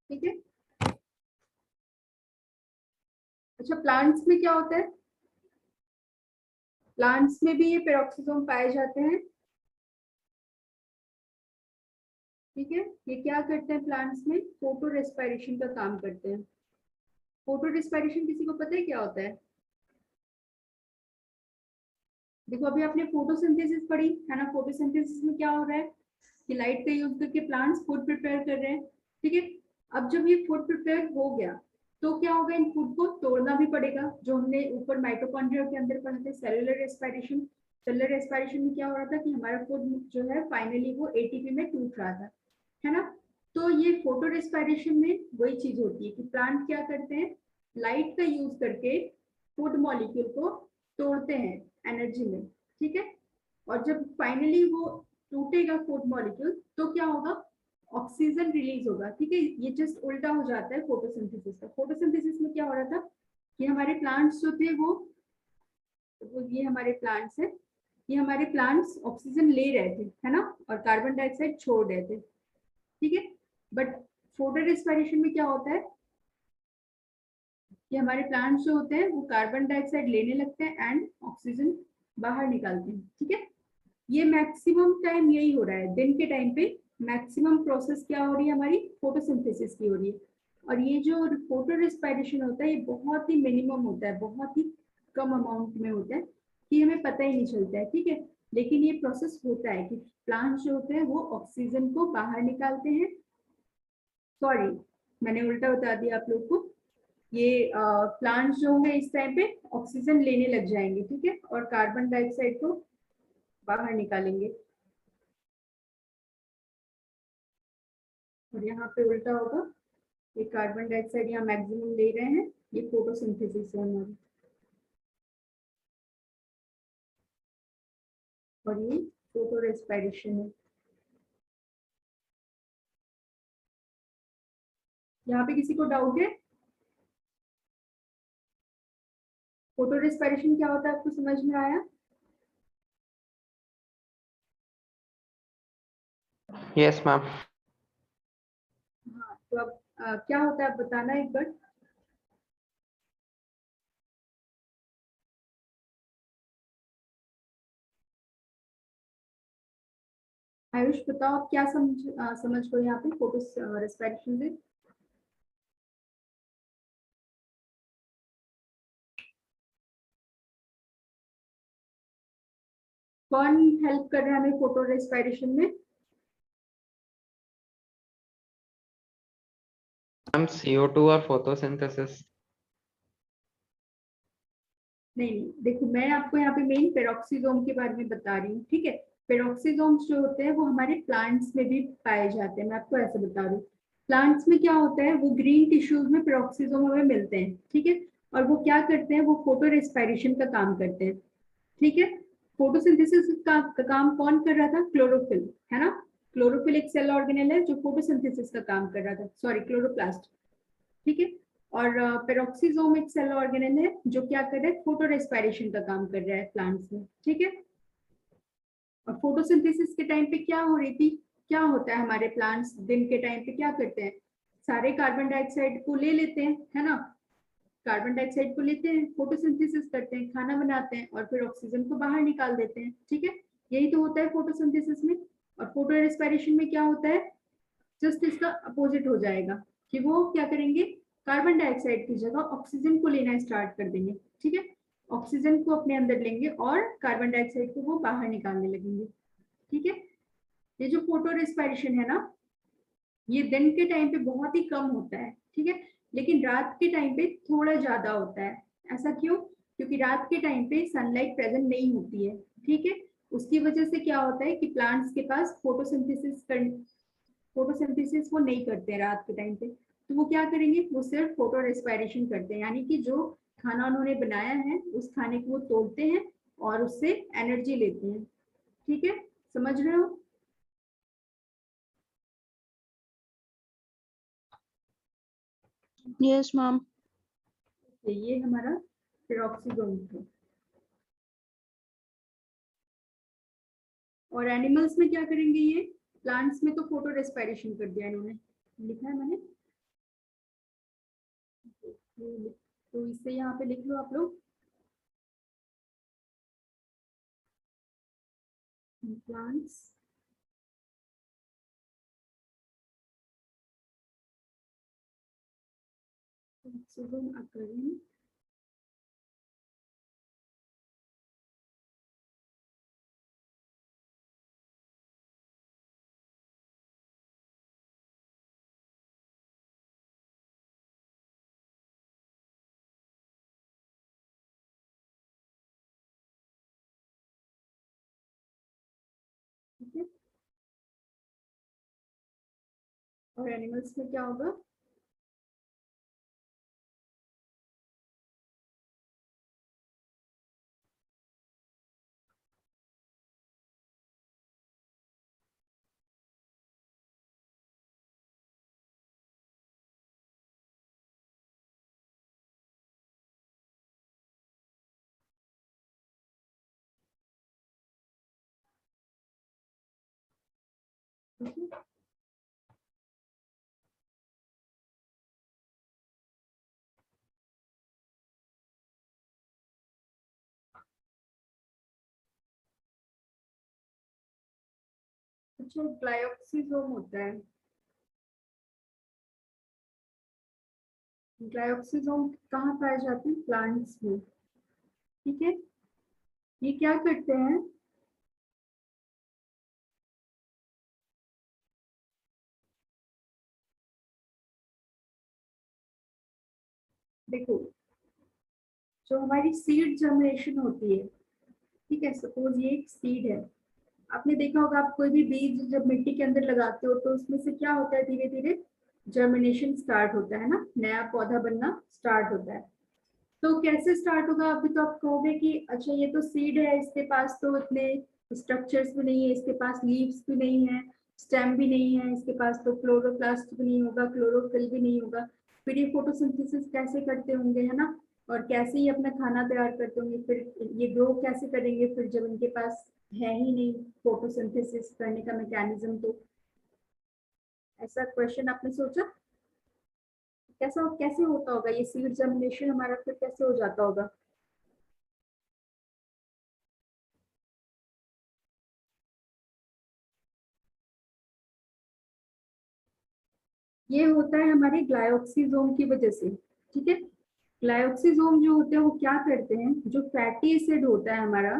[SPEAKER 2] ठीक है। अच्छा, प्लांट्स में क्या होता है, प्लांट्स में भी ये पेरोक्सिसोम पाए जाते हैं, ठीक है। ये क्या करते हैं प्लांट्स में, फोटो रेस्पिरेशन का काम करते हैं। फोटो रेस्पिरेशन किसी को पता है क्या होता है? देखो अभी आपने फोटोसिंथेसिस पढ़ी है ना, फोटोसिंथेसिस में क्या हो रहा है कि लाइट का यूज करके प्लांट्स फूड प्रिपेयर कर रहे हैं, ठीक है। अब जब ये फूड प्रिपेयर हो गया तो क्या होगा, इन फूड को तोड़ना भी पड़ेगा, जो हमने ऊपर माइटोकॉन्ड्रिया के अंदर पढ़े थे, सेलुलर रेस्पिरेशन। सेलुलर रेस्पिरेशन में क्या हो रहा था कि हमारा फूड जो है फाइनली वो एटीपी में टूट रहा था, है ना। तो ये फोटो रेस्पिरेशन में वही चीज होती है कि प्लांट क्या करते हैं, लाइट का यूज करके फूड मॉलिक्यूल को तोड़ते हैं एनर्जी में, ठीक है। और जब फाइनली वो टूटेगा फूड मॉलिक्यूल तो क्या होगा, ऑक्सीजन रिलीज होगा, ठीक है। ये जस्ट उल्टा हो जाता है फोटोसिंथेसिस का। फोटोसिंथेसिस में क्या हो रहा था कि हमारे प्लांट्स जो थे वो ये हमारे प्लांट्स है, ये हमारे प्लांट्स ऑक्सीजन ले रहे थे, है ना, और कार्बन डाइऑक्साइड छोड़ रहे थे, ठीक है। बट फोटो रेस्पिरेशन में क्या होता है कि हमारे प्लांट्स जो होते हैं वो कार्बन डाइऑक्साइड लेने लगते हैं एंड ऑक्सीजन बाहर निकालते हैं, ठीक है। ये मैक्सिमम टाइम यही हो रहा है, दिन के टाइम पे मैक्सिमम प्रोसेस क्या हो रही है हमारी, फोटोसिंथेसिस की हो रही है। और ये जो फोटो रेस्पिरेशन होता है ये बहुत ही मिनिमम होता है, बहुत ही कम अमाउंट में होता है कि हमें पता ही नहीं चलता है, ठीक है। लेकिन ये प्रोसेस होता है कि प्लांट्स जो होते हैं वो ऑक्सीजन को बाहर निकालते हैं। सॉरी, मैंने उल्टा बता दिया आप लोग को। ये प्लांट्स जो होंगे इस टाइम पे ऑक्सीजन लेने लग जाएंगे, ठीक है, और कार्बन डाइऑक्साइड को बाहर निकालेंगे। और यहाँ पे उल्टा होगा, ये कार्बन डाइऑक्साइड यहाँ मैक्सिमम ले रहे हैं, ये फोटोसिंथेसिस है हमारी, और ये फोटो रेस्पिरेशन है। यहाँ पे किसी को डाउट है, फोटो रेस्पिरेशन क्या होता है आपको समझ में आया?
[SPEAKER 4] Yes, ma'am.
[SPEAKER 2] हाँ, तो अब क्या होता है आप बताना एक बार। आयुष बताओ आप क्या समझ गए यहाँ पे फोटो रेस्पिरेशन से? कौन हेल्प कर रहा है हमें फोटो रेस्पिरेशन में?
[SPEAKER 4] Ma'am, CO2 और photosynthesis.
[SPEAKER 2] नहीं, देखो मैं आपको यहाँ पे मेन पेरोक्सीसोम के बारे में बता रही हूँ, ठीक है। पेरोक्सीसोम्स जो होते हैं वो हमारे प्लांट्स में भी पाए जाते हैं, मैं आपको ऐसे बता रही हूँ। प्लांट्स में क्या होता है, वो ग्रीन टिश्यूज में पेरोक्सिसोम हमें मिलते हैं, ठीक है, और वो क्या करते हैं, वो फोटो रेस्पिरेशन का काम करते हैं, ठीक है। फोटोसिंथेसिस का काम कौन कर रहा था, क्लोरोफिल, है ना। क्लोरोफिल एक सेल ऑर्गेनेल है जो फोटोसिंथेसिस का काम कर रहा था, सॉरी क्लोरोप्लास्ट, ठीक है। और पेरोक्सिसोम एक सेल ऑर्गेनेल है जो क्या कर रहा है, फोटो रेस्पिरेशन का काम कर रहा है प्लांट्स में, ठीक है। और फोटोसिंथेसिस के टाइम पे क्या हो रही थी, क्या होता है, हमारे प्लांट्स दिन के टाइम पे क्या करते हैं, सारे कार्बन डाइऑक्साइड को ले लेते हैं, है ना, कार्बन डाइऑक्साइड को लेते हैं, फोटोसिंथेसिस करते हैं, खाना बनाते हैं और फिर ऑक्सीजन को बाहर निकाल देते हैं, ठीक है। यही तो होता है फोटोसिंथेसिस में। और फोटो रेस्पिरेशन में क्या होता है, जस्ट इसका अपोजिट हो जाएगा, कि वो क्या करेंगे, कार्बन डाइऑक्साइड की जगह ऑक्सीजन को लेना स्टार्ट कर देंगे, ठीक है। ऑक्सीजन को अपने अंदर लेंगे और कार्बन डाइऑक्साइड को वो बाहर निकालने लगेंगे, ठीक है। ये जो फोटो रेस्पिरेशन है ना, ये दिन के टाइम पे बहुत ही कम होता है, ठीक है, लेकिन रात के टाइम पे थोड़ा ज्यादा होता है। ऐसा क्यों, क्योंकि रात के टाइम पे सनलाइट प्रेजेंट नहीं होती है, ठीक है। उसकी वजह से क्या होता है कि प्लांट्स के पास फोटोसिंथेसिस वो नहीं करते रात के टाइम पे, तो वो क्या करेंगे, वो सिर्फ फोटो रेस्पिरेशन करते हैं, यानी कि जो खाना उन्होंने बनाया है उस खाने को वो तोड़ते हैं और उससे एनर्जी लेते हैं, ठीक है, समझ रहे हो।
[SPEAKER 3] Yes ma'am.
[SPEAKER 2] ये हमारा पेरोक्सीसोम था। और एनिमल्स में क्या करेंगे, ये प्लांट्स में तो फोटो रेस्पिरेशन कर दिया इन्होंने, लिखा है मैंने, तो इससे यहाँ पे लिख लो आप लोग, प्लांट्स ऑक्सीजन occurring ठीक है। और एनिमल्स में क्या होगा, ठीक है। अच्छा, ग्लाइऑक्सीसोम होता है, ग्लाइऑक्सीसोम कहाँ पाए जाते हैं, प्लांट्स में, ठीक है। ये क्या करते हैं, देखो जो हमारी सीड जर्मिनेशन होती है, ठीक है, सपोज ये एक सीड है, आपने देखा होगा, आप कोई भी बीज जब मिट्टी के अंदर लगाते हो तो उसमें से क्या होता है, धीरे धीरे जर्मिनेशन स्टार्ट होता है ना, नया पौधा बनना स्टार्ट होता है। तो कैसे स्टार्ट होगा, अभी तो आप कहोगे कि अच्छा ये तो सीड है, इसके पास तो इतने स्ट्रक्चर्स भी नहीं है, इसके पास लीव्स भी नहीं है, स्टेम भी नहीं है, इसके पास तो क्लोरोप्लास्ट भी नहीं होगा, क्लोरोफिल भी नहीं होगा, फिर ये फोटोसिंथेसिस कैसे करते होंगे, है ना, और कैसे ही अपना खाना तैयार करते होंगे, फिर ये ग्रो कैसे करेंगे, फिर जब इनके पास है ही नहीं फोटोसिंथेसिस करने का मैकेनिज्म, तो ऐसा क्वेश्चन आपने सोचा, कैसा कैसे होता होगा ये सीड जर्मिनेशन हमारा, फिर कैसे हो जाता होगा। ये होता है हमारे ग्लाइऑक्सीसोम की वजह से, ठीक है। ग्लाइऑक्सीसोम जो होते हैं वो क्या करते हैं, जो फैटी एसिड होता है हमारा,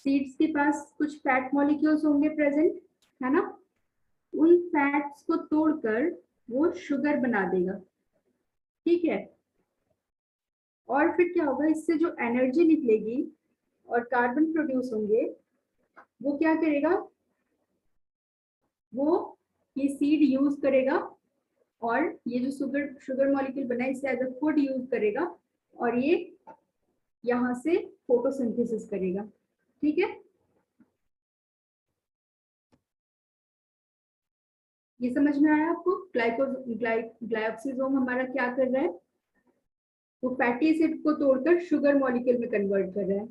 [SPEAKER 2] सीड्स के पास कुछ फैट मॉलिक्यूल्स होंगे प्रेजेंट, है ना, उन फैट्स को तोड़कर वो शुगर बना देगा, ठीक है। और फिर क्या होगा, इससे जो एनर्जी निकलेगी और कार्बन प्रोड्यूस होंगे, वो क्या करेगा, वो ये सीड यूज करेगा और ये जो शुगर मॉलिक्यूल बना है इसे एज अ फूड यूज करेगा और ये यहाँ से फोटोसिंथेसिस करेगा। ठीक है, ये समझ में आया आपको? ग्लाइकोक्सिजोम हमारा क्या कर रहा है, वो फैटी एसिड को तोड़कर शुगर मॉलिक्यूल में कन्वर्ट कर रहा है।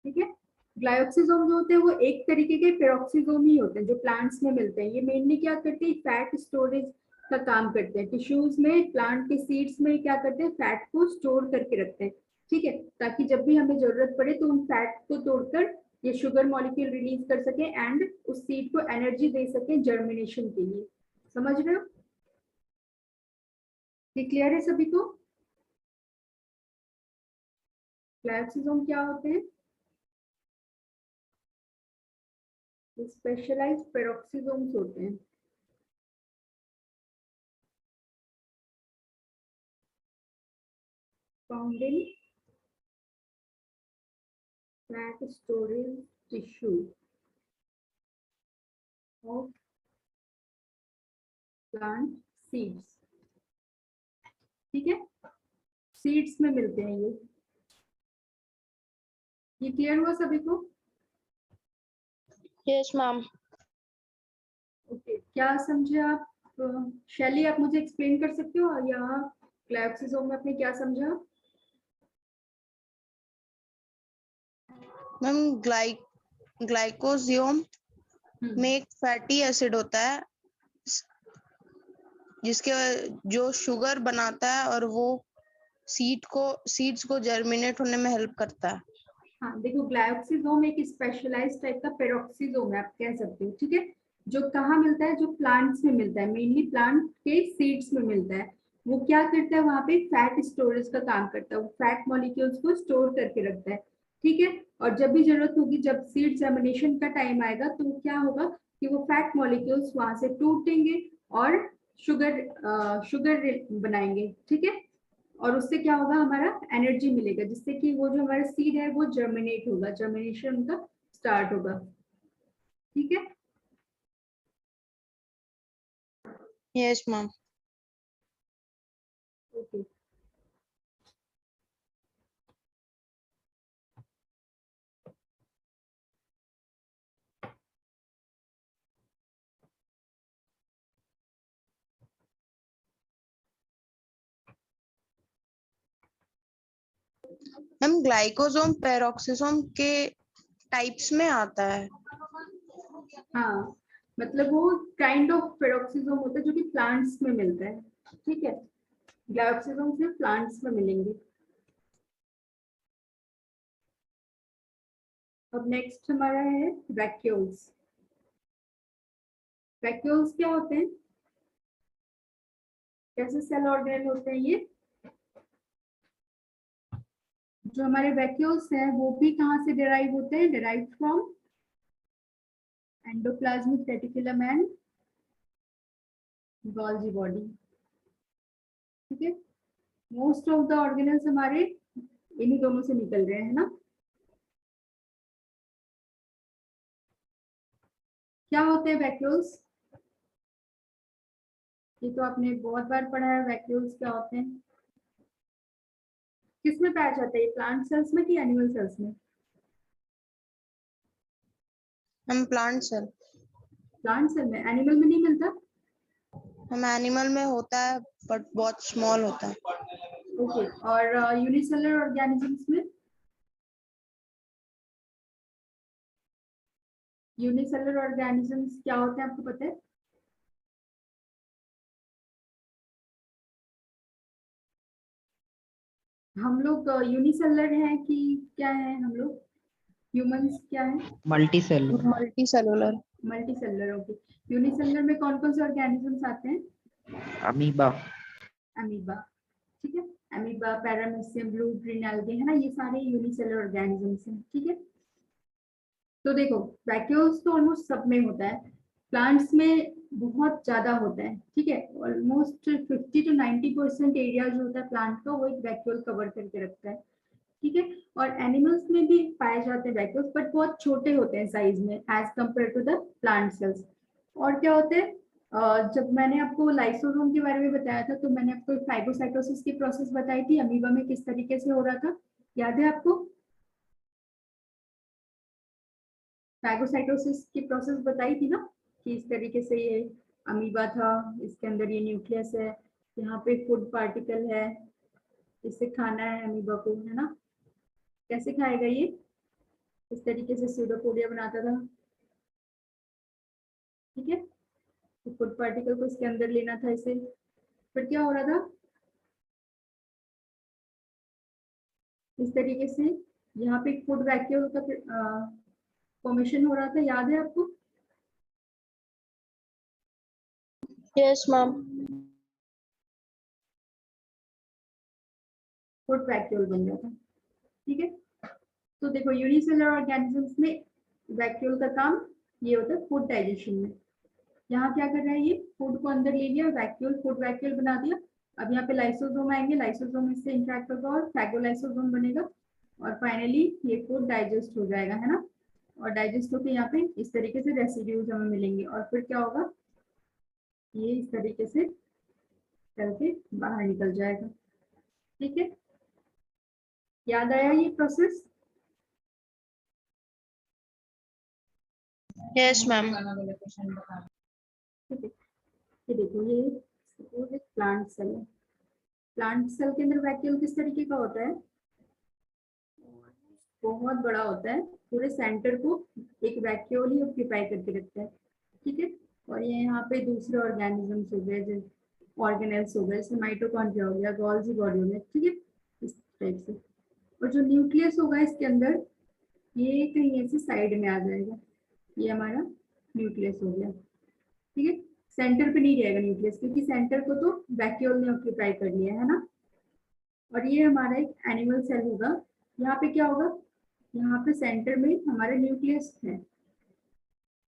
[SPEAKER 2] ठीक है, ग्लाइकोक्सिजोम जो होते हैं वो एक तरीके के पेरोक्सिजोम ही होते हैं जो प्लांट्स में मिलते हैं। ये मेनली क्या करते हैं, फैट स्टोरेज का काम करते हैं। टिश्यूज में, प्लांट के सीड्स में क्या करते हैं, फैट को स्टोर करके रखते हैं। ठीक है, ताकि जब भी हमें जरूरत पड़े तो उन फैट को तोड़कर ये शुगर मॉलिक्यूल रिलीज कर सके एंड उस सीड को एनर्जी दे सके जर्मिनेशन के लिए। समझ रहे हो? ये क्लियर है सभी को? ग्लाइकोक्सिजोम क्या होते हैं? स्पेशलाइज्ड पेरोक्सिसोम्स होते हैं। Found in fat storage tissue of plant seeds. ठीक है, सीड्स में मिलते हैं ये क्लियर हुआ सभी को?
[SPEAKER 3] Yes ma'am.
[SPEAKER 2] ओके, क्या समझे आप? शैली, आप मुझे एक्सप्लेन कर सकते हो यहाँ ग्लाइकोक्सिजोम में आपने क्या समझा?
[SPEAKER 3] मैम ग्लाइकोजियम में एक फैटी एसिड होता है जिसके जो शुगर बनाता है और वो सीड्स को जर्मिनेट होने में हेल्प करता है।
[SPEAKER 2] हाँ देखो, ग्लाइकोक्सिजोम एक स्पेशलाइज्ड टाइप का पेरोक्सिजोम है, आप कह सकते हो। ठीक है, जो कहाँ मिलता है, जो प्लांट्स में मिलता है, मेनली प्लांट के सीड्स में मिलता है। वो क्या करता है, वहां पे फैट स्टोरेज का काम करता है। वो फैट मॉलिक्यूल्स को स्टोर करके रखता है। ठीक है, और जब भी जरूरत होगी, जब सीड जर्मिनेशन का टाइम आएगा तो क्या होगा कि वो फैट मॉलिक्यूल्स वहां से टूटेंगे और शुगर बनाएंगे। ठीक है, और उससे क्या होगा, हमारा एनर्जी मिलेगा, जिससे कि वो जो हमारा सीड है वो जर्मिनेट होगा, जर्मिनेशन उनका स्टार्ट होगा। ठीक है,
[SPEAKER 3] yes ma'am.
[SPEAKER 2] Okay.
[SPEAKER 3] Ma'am glycosome peroxisome के टाइप्स में आता है।
[SPEAKER 2] हाँ, मतलब वो काइंड ऑफ पेरोक्सिसोम होता है जो कि प्लांट्स में मिलता है। ठीक है, ग्लाइकोक्सिजोम सिर्फ प्लांट्स में मिलेंगे। अब नेक्स्ट हमारा है वैक्यूल्स। वैक्यूल्स क्या होते हैं, कैसे सेल ऑर्गेनेल होते हैं ये? जो हमारे वैक्यूल्स हैं वो भी कहाँ से डिराइव होते हैं, derive from endoplasmic reticulum and Golgi body. ठीक है, मोस्ट ऑफ द ऑर्गेनल्स हमारे इन्हीं दोनों से निकल रहे हैं ना। क्या होते हैं वैक्यूल्स? ये तो आपने बहुत बार पढ़ा है, वैक्यूल्स क्या होते हैं। किस में पाया जाता है, प्लांट सेल्स में कि एनिमल सेल्स में?
[SPEAKER 3] हम प्लांट सेल।
[SPEAKER 2] प्लांट सेल में, एनिमल में नहीं मिलता।
[SPEAKER 3] हम एनिमल में होता है बट बहुत स्मॉल होता है।
[SPEAKER 2] ओके, और यूनिसेलुलर ऑर्गेनिजम्स में? यूनिसेलुलर ऑर्गेनिजम्स क्या होते हैं आपको पता है? हम लोग यूनिसेलुलर हैं कि क्या है, हम लोग ह्यूमंस क्या है?
[SPEAKER 4] Multi cellular.
[SPEAKER 3] Multi cellular.
[SPEAKER 2] Multi cellular. Okay, unicellular में कौन कौन से ऑर्गेनिजम्स आते हैं?
[SPEAKER 4] अमीबा।
[SPEAKER 2] अमीबा। ठीक है, amoeba, paramecium, blue green algae, है ना, ये सारे यूनिसेलुलर ऑर्गेनिजम्स हैं। ठीक है, तो देखो वैक्यूल्स तो ऑलमोस्ट सब में होता है, प्लांट्स में बहुत ज्यादा होता है। ठीक है, ऑलमोस्ट 50 to 90% एरिया जो होता है प्लांट का वो एक वैक्यूल कवर करके रखता है। ठीक है। और एनिमल्स में भी पाए जाते हैं वैक्यूल्स, बट बहुत छोटे होते हैं साइज में as compare to the plant cells. और क्या होते हैं, जब मैंने आपको लाइसोसोम के बारे में बताया था तो मैंने आपको फाइगोसाइटोसिस की प्रोसेस बताई थी, अमीबा में किस तरीके से हो रहा था, याद है आपको? फाइगोसाइटोसिस की प्रोसेस बताई थी ना, कि इस तरीके से ये अमीबा था, इसके अंदर ये न्यूक्लियस है, यहाँ पे फूड पार्टिकल है, इससे खाना है अमीबा को, है ना? कैसे खाएगा ये? इस तरीके से सूडोपोडिया बनाता था, ठीक है। तो फूड पार्टिकल को इसके अंदर लेना था इसे, फिर क्या हो रहा था, इस तरीके से यहाँ पे फूड वैक्यूल का फॉर्मेशन हो रहा था, याद है आपको?
[SPEAKER 3] Yes ma'am.
[SPEAKER 2] फूड वैक्यूल बन जाता, ठीक है। तो देखो यूनिसेलुलर ऑर्गेनिजम्स में वैक्यूल का काम ये होता है फूड डाइजेशन में। यहाँ क्या कर रहा है, ये फूड को अंदर ले लिया, वैक्यूल फूड वैक्यूल बना दिया। अब यहाँ पे लाइसोसोम आएंगे, लाइसोसोम इससे इंटरेक्ट होगा और फैगोलाइसोसोम बनेगा, और फाइनली ये फूड डाइजेस्ट हो जाएगा, है ना? और डाइजेस्ट होकर यहाँ पे इस तरीके से रेसिड्यूज हमें मिलेंगे, और फिर क्या होगा, ये इस तरीके से चल के बाहर निकल जाएगा, ठीक है। याद आया ये प्रोसेस?
[SPEAKER 3] Yes ma'am.
[SPEAKER 2] ठीक है, ये देखो ये सपोज एक प्लांट सेल है, प्लांट सेल के अंदर वैक्यूल किस तरीके का होता है, बहुत बड़ा होता है, पूरे सेंटर को एक वैक्यूल ही ऑक्यूपाई करके रखता है, ठीक है। और ये यहाँ पे दूसरे ऑर्गेनिजम्स हो गए, जैसे ऑर्गेनेल्स हो गए, जैसे माइटोकॉन्ड्रिया हो गया, गोल्जी बॉडी हो गया, ठीक है, इस टाइप से। और जो न्यूक्लियस होगा इसके अंदर, ये कहीं ऐसे साइड में आ जाएगा, ये हमारा न्यूक्लियस हो गया, ठीक है। सेंटर पे नहीं रहेगा न्यूक्लियस, क्योंकि सेंटर को तो वैक्यूल ने ऑक्यूपाई कर लिया है ना। और ये हमारा एक एनिमल सेल होगा, यहाँ पे क्या होगा, यहाँ पे सेंटर में हमारा न्यूक्लियस है,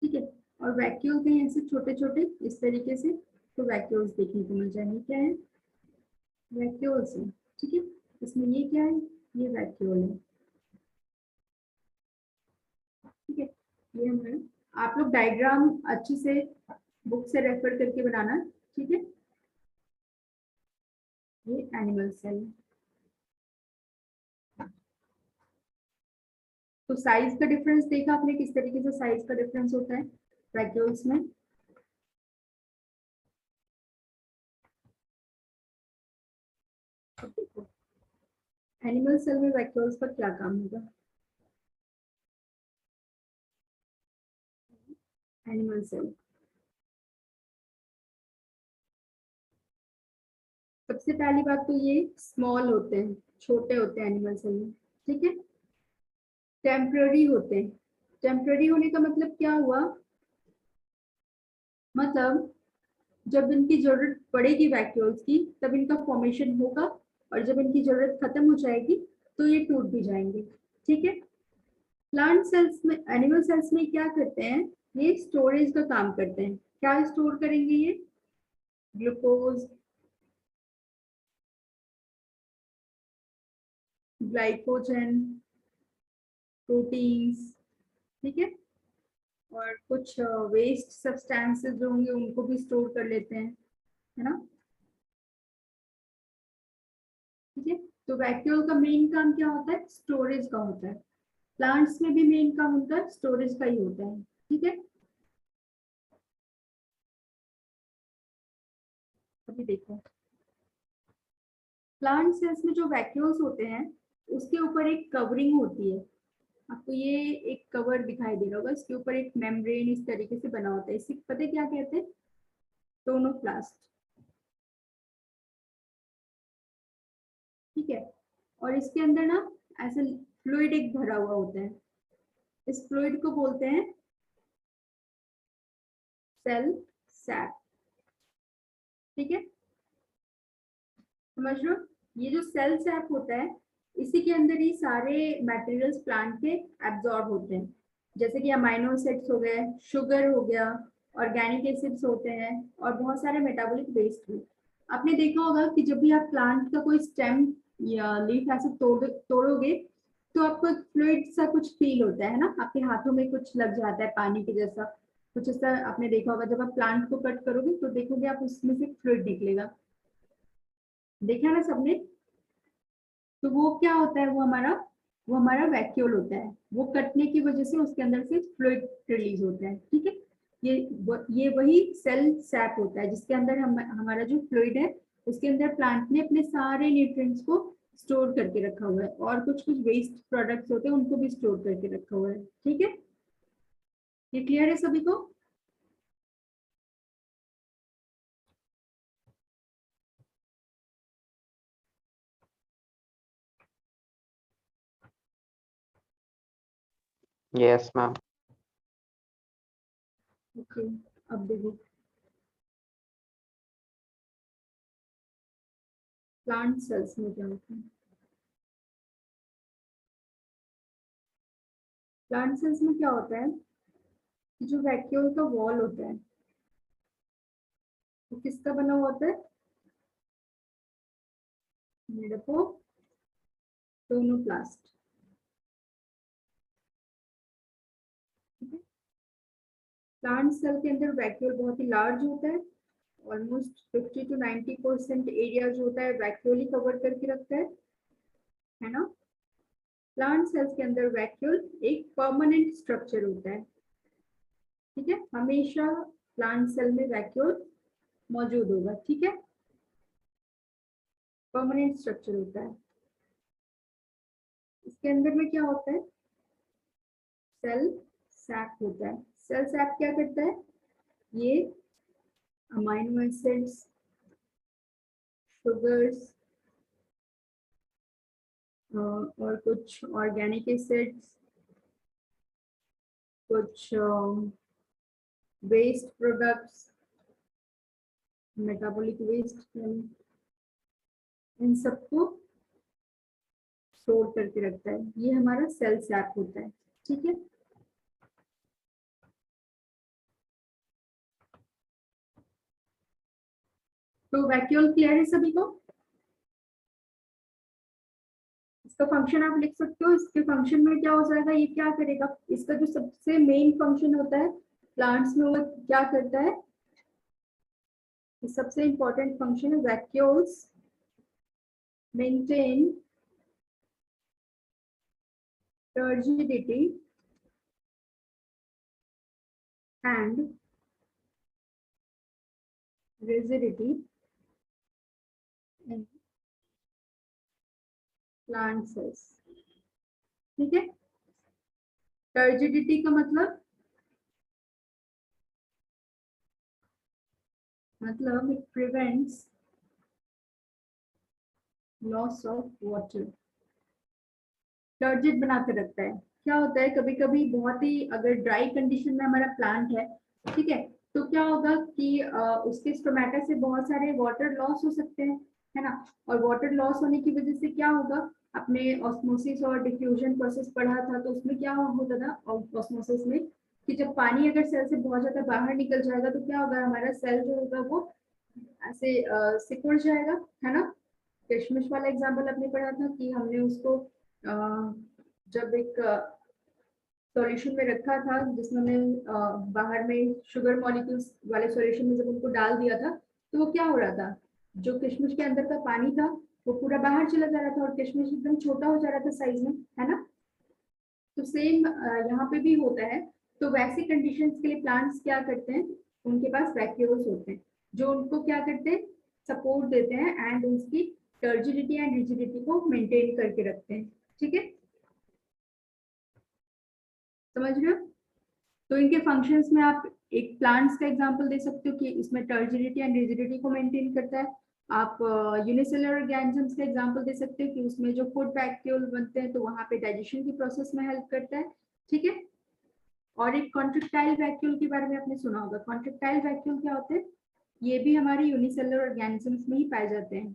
[SPEAKER 2] ठीक है। और वैक्यूल के ऐसे छोटे छोटे इस तरीके से, तो वैक्यूल्स देखने को मिल जाएंगे, क्या है, वैक्यूल्स है, ठीक है। इसमें ये क्या है, ये वैक्यूल है, ठीक है। ये हमारा, आप लोग डायग्राम अच्छे से बुक से रेफर करके बनाना, ठीक है। ये एनिमल सेल है। तो साइज का डिफरेंस देखा आपने, किस तरीके से साइज का डिफरेंस होता है वैक्यूल्स में। एनिमल सेल में वैक्यूल्स का क्या काम होगा, एनिमल सेल सबसे पहली बात तो ये स्मॉल होते हैं, छोटे होते हैं एनिमल सेल में, ठीक है। टेम्पररी होते हैं, टेम्पररी होने का मतलब क्या हुआ, मतलब जब इनकी जरूरत पड़ेगी वैक्यूल्स की तब इनका फॉर्मेशन होगा, और जब इनकी जरूरत खत्म हो जाएगी तो ये टूट भी जाएंगे, ठीक है। प्लांट सेल्स में, एनिमल सेल्स में क्या करते हैं, ये स्टोरेज का काम करते हैं। क्या स्टोर करेंगे ये, ग्लूकोज, ग्लाइकोजन, प्रोटीन्स, ठीक है। और कुछ वेस्ट सब्सटेंसेस जो होंगे उनको भी स्टोर कर लेते हैं, है ना, ठीक है। तो वैक्यूल का मेन काम क्या होता है, स्टोरेज का होता है। प्लांट्स में भी मेन काम उनका स्टोरेज का ही होता है, ठीक है। अभी देखो प्लांट सेल्स में जो वैक्यूल्स होते हैं उसके ऊपर एक कवरिंग होती है, आपको ये एक कवर दिखाई दे रहा होगा, इसके ऊपर एक मेम्ब्रेन इस तरीके से बना होता है, इसे पता है क्या कहते हैं, टोनोप्लास्ट, ठीक है। और इसके अंदर ना ऐसे फ्लूइड एक भरा हुआ होता है, इस फ्लूइड को बोलते हैं सेल सैक, ठीक है, समझ लो। ये जो सेल सैक होता है इसी के अंदर ही सारे मटेरियल्स प्लांट के एब्जॉर्ब होते हैं, जैसे कि अमाइनो एसिड्स हो गए, शुगर हो गया, ऑर्गेनिक एसिड्स होते हैं, और बहुत सारे मेटाबॉलिक वेस्ट भी। आपने देखा होगा कि जब भी आप प्लांट का कोई स्टेम या लीफ ऐसे तोड़ोगे तो आपको फ्लूइड सा कुछ फील होता है ना, आपके हाथों में कुछ लग जाता है पानी के जैसा कुछ, ऐसा आपने देखा होगा। जब आप प्लांट को कट करोगे तो देखोगे आप उसमें से फ्लूइड निकलेगा, देखा ना सबने। तो वो क्या होता है, वो हमारा वैक्यूल होता है। वो कटने की वजह से उसके अंदर से फ्लूइड रिलीज होता है, ठीक है। ये वही सेल सैप होता है जिसके अंदर हमारा जो फ्लूइड है उसके अंदर प्लांट ने अपने सारे न्यूट्रिएंट्स को स्टोर करके रखा हुआ है, और कुछ कुछ वेस्ट प्रोडक्ट्स होते हैं उनको भी स्टोर करके रखा हुआ है, ठीक है। ये क्लियर है सभी को?
[SPEAKER 4] Yes, ma'am.
[SPEAKER 2] ओके, अब देखो प्लांट सेल्स में क्या होता है। प्लांट सेल्स में क्या होता है, जो वैक्यूल का वॉल होता है वो किसका बना हुआ होता है, मेरे को क्लोरोप्लास्ट। प्लांट सेल के अंदर वैक्यूल बहुत ही लार्ज होता है, ऑलमोस्ट 50 to 90% एरिया जो होता है वैक्यूल ही कवर करके रखता है ना। प्लांट सेल्स के अंदर वैक्यूल एक परमानेंट स्ट्रक्चर होता है, ठीक है। हमेशा प्लांट सेल में वैक्यूल मौजूद होगा, ठीक है, परमानेंट स्ट्रक्चर होता है। इसके अंदर में क्या होता है, सेल सैप होता है। सेल सैप क्या करता है, ये अमाइनो एसिड्स, शुगर्स और कुछ ऑर्गेनिक एसिड्स, कुछ वेस्ट प्रोडक्ट्स, मेटाबॉलिक वेस्ट, इन सबको स्टोर करके रखता है। ये हमारा सेल सैप होता है, ठीक है। तो वैक्यूल क्लियर है सभी को? इसका फंक्शन आप लिख सकते हो। इसके फंक्शन में क्या हो जाएगा, ये क्या करेगा, इसका जो सबसे मेन फंक्शन होता है प्लांट्स में, वो क्या करता है, सबसे इंपॉर्टेंट फंक्शन है vacuoles maintain turgidity and rigidity in plant cells, ठीक है। टर्जिडिटी का मतलब it prevents loss of water, turgid बना के रखता है। क्या होता है, कभी कभी बहुत ही अगर ड्राई कंडीशन में हमारा प्लांट है, ठीक है, तो क्या होगा कि उसके स्टोमेटा से बहुत सारे वाटर लॉस हो सकते हैं, है ना। और वाटर लॉस होने की वजह से क्या होगा, अपने ऑस्मोसिस और डिफ्यूजन प्रोसेस पढ़ा था तो उसमें क्या होता था ऑस्मोसिस में, कि जब पानी अगर सेल से बहुत ज्यादा बाहर निकल जाएगा तो क्या होगा, हमारा सेल जो होगा वो ऐसे सिकुड़ जाएगा, है ना। किशमिश वाला एग्जाम्पल आपने पढ़ा था कि हमने उसको जब एक सॉल्यूशन में रखा था जिसमें हमने बाहर में शुगर मॉलिक्यूल्स वाले सॉल्यूशन में जब उनको डाल दिया था, तो वो क्या हो रहा था, जो किशमिश के अंदर का पानी था वो पूरा बाहर चला जा रहा था और किशमिश एकदम छोटा हो जा रहा था साइज में, है ना। तो सेम यहाँ पे भी होता है। तो वैसे कंडीशंस के लिए प्लांट्स क्या करते हैं, उनके पास वैक्यूल्स होते हैं जो उनको क्या करते हैं, सपोर्ट देते हैं एंड उसकी टर्जिडिटी एंड रिजिडिटी को मेंटेन करके रखते हैं, ठीक है, समझ रहे हो। तो इनके फंक्शंस में आप एक प्लांट्स का एग्जांपल दे सकते हो कि इसमें टर्जिडिटी एंड रिजिडिटी को मेंटेन करता है। आप यूनिसेलुलर ऑर्गेनिजम्स का एग्जांपल दे सकते हो कि उसमें जो फूड वैक्यूल बनते हैं तो वहां पे डाइजेशन की प्रोसेस में हेल्प करता है, ठीक है। और एक कॉन्ट्रेक्टाइल वैक्यूल के बारे में आपने सुना होगा। कॉन्ट्रेक्टाइल वैक्यूल क्या होते हैं, ये भी हमारे यूनिसेलुलर ऑर्गेनिजम्स में ही पाए जाते हैं,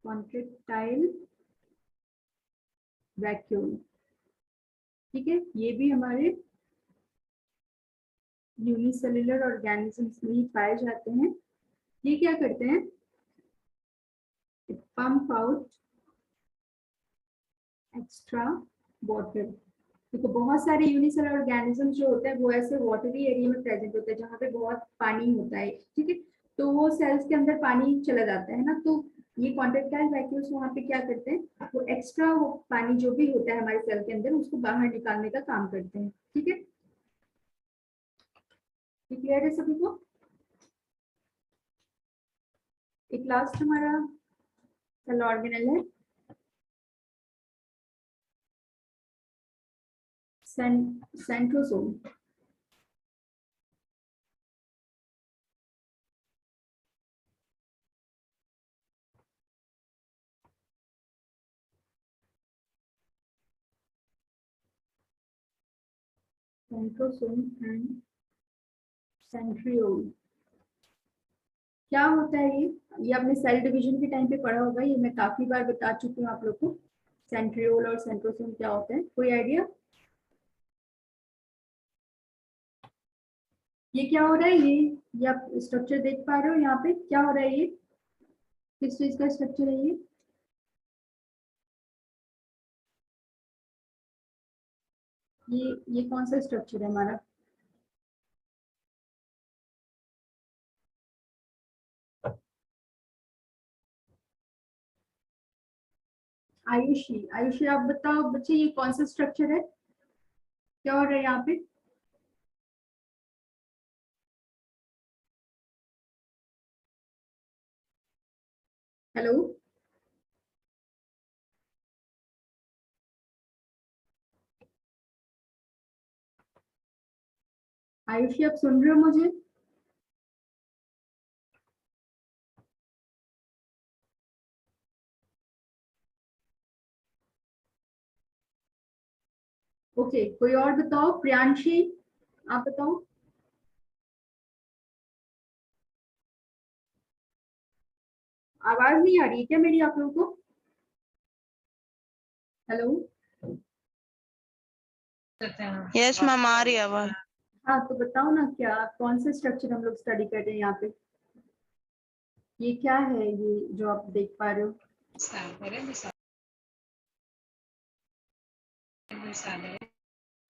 [SPEAKER 2] कॉन्ट्रेक्टाइल वैक्यूल, ठीक है। ये भी हमारे यूनिसेलुलर ऑर्गेनिजम्स में ही पाए जाते हैं। ये क्या करते हैं, पंप आउट एक्स्ट्रा वाटर। देखो बहुत सारे यूनिसेलुलर ऑर्गेनिज्म जो होते हैं वो ऐसे वाटरी एरिया में प्रेजेंट होते हैं जहाँ पे बहुत पानी होता है, ठीक है। तो वो सेल्स के अंदर पानी चला जाता है ना, तो ये कॉन्ट्रैक्टाइल वैक्यूल्स वहाँ पे क्या करते हैं, वो एक्स्ट्रा वो पानी जो भी होता है हमारे सेल के अंदर उसको बाहर निकालने का काम करते हैं, ठीक है। क्लियर है सभी को? एक लास्ट हमारा सेल ऑर्गेनेल है सेंट्रोसोम। सेंट्रोसोम एंड सेंट्रियोल क्या होता है ये आपने सेल डिवीजन के टाइम पे पढ़ा होगा, ये मैं काफी बार बता चुकी हूँ आप लोग को। सेंट्रियोल और सेंट्रोसोम क्या होता है, कोई आइडिया? ये क्या हो रहा है, ये आप स्ट्रक्चर देख पा रहे हो यहाँ पे, क्या हो रहा है, ये किस चीज का स्ट्रक्चर है ये कौन सा स्ट्रक्चर है हमारा? आयुषी आप बताओ बच्चे, ये कौन सा स्ट्रक्चर है, क्या हो रहा है यहाँ पे? हेलो आयुषी, आप सुन रहे हो मुझे? ओके, कोई और बताओ, प्रियांशी आप बताओ। आवाज नहीं आ रही है क्या मेरी आप लोगों को? हेलो
[SPEAKER 3] यस मैम, आ रही है आवाज।
[SPEAKER 2] हाँ तो बताओ ना, क्या कौन सा स्ट्रक्चर हम लोग स्टडी कर रहे हैं यहाँ पे? ये क्या है, ये जो आप देख पा रहे हो?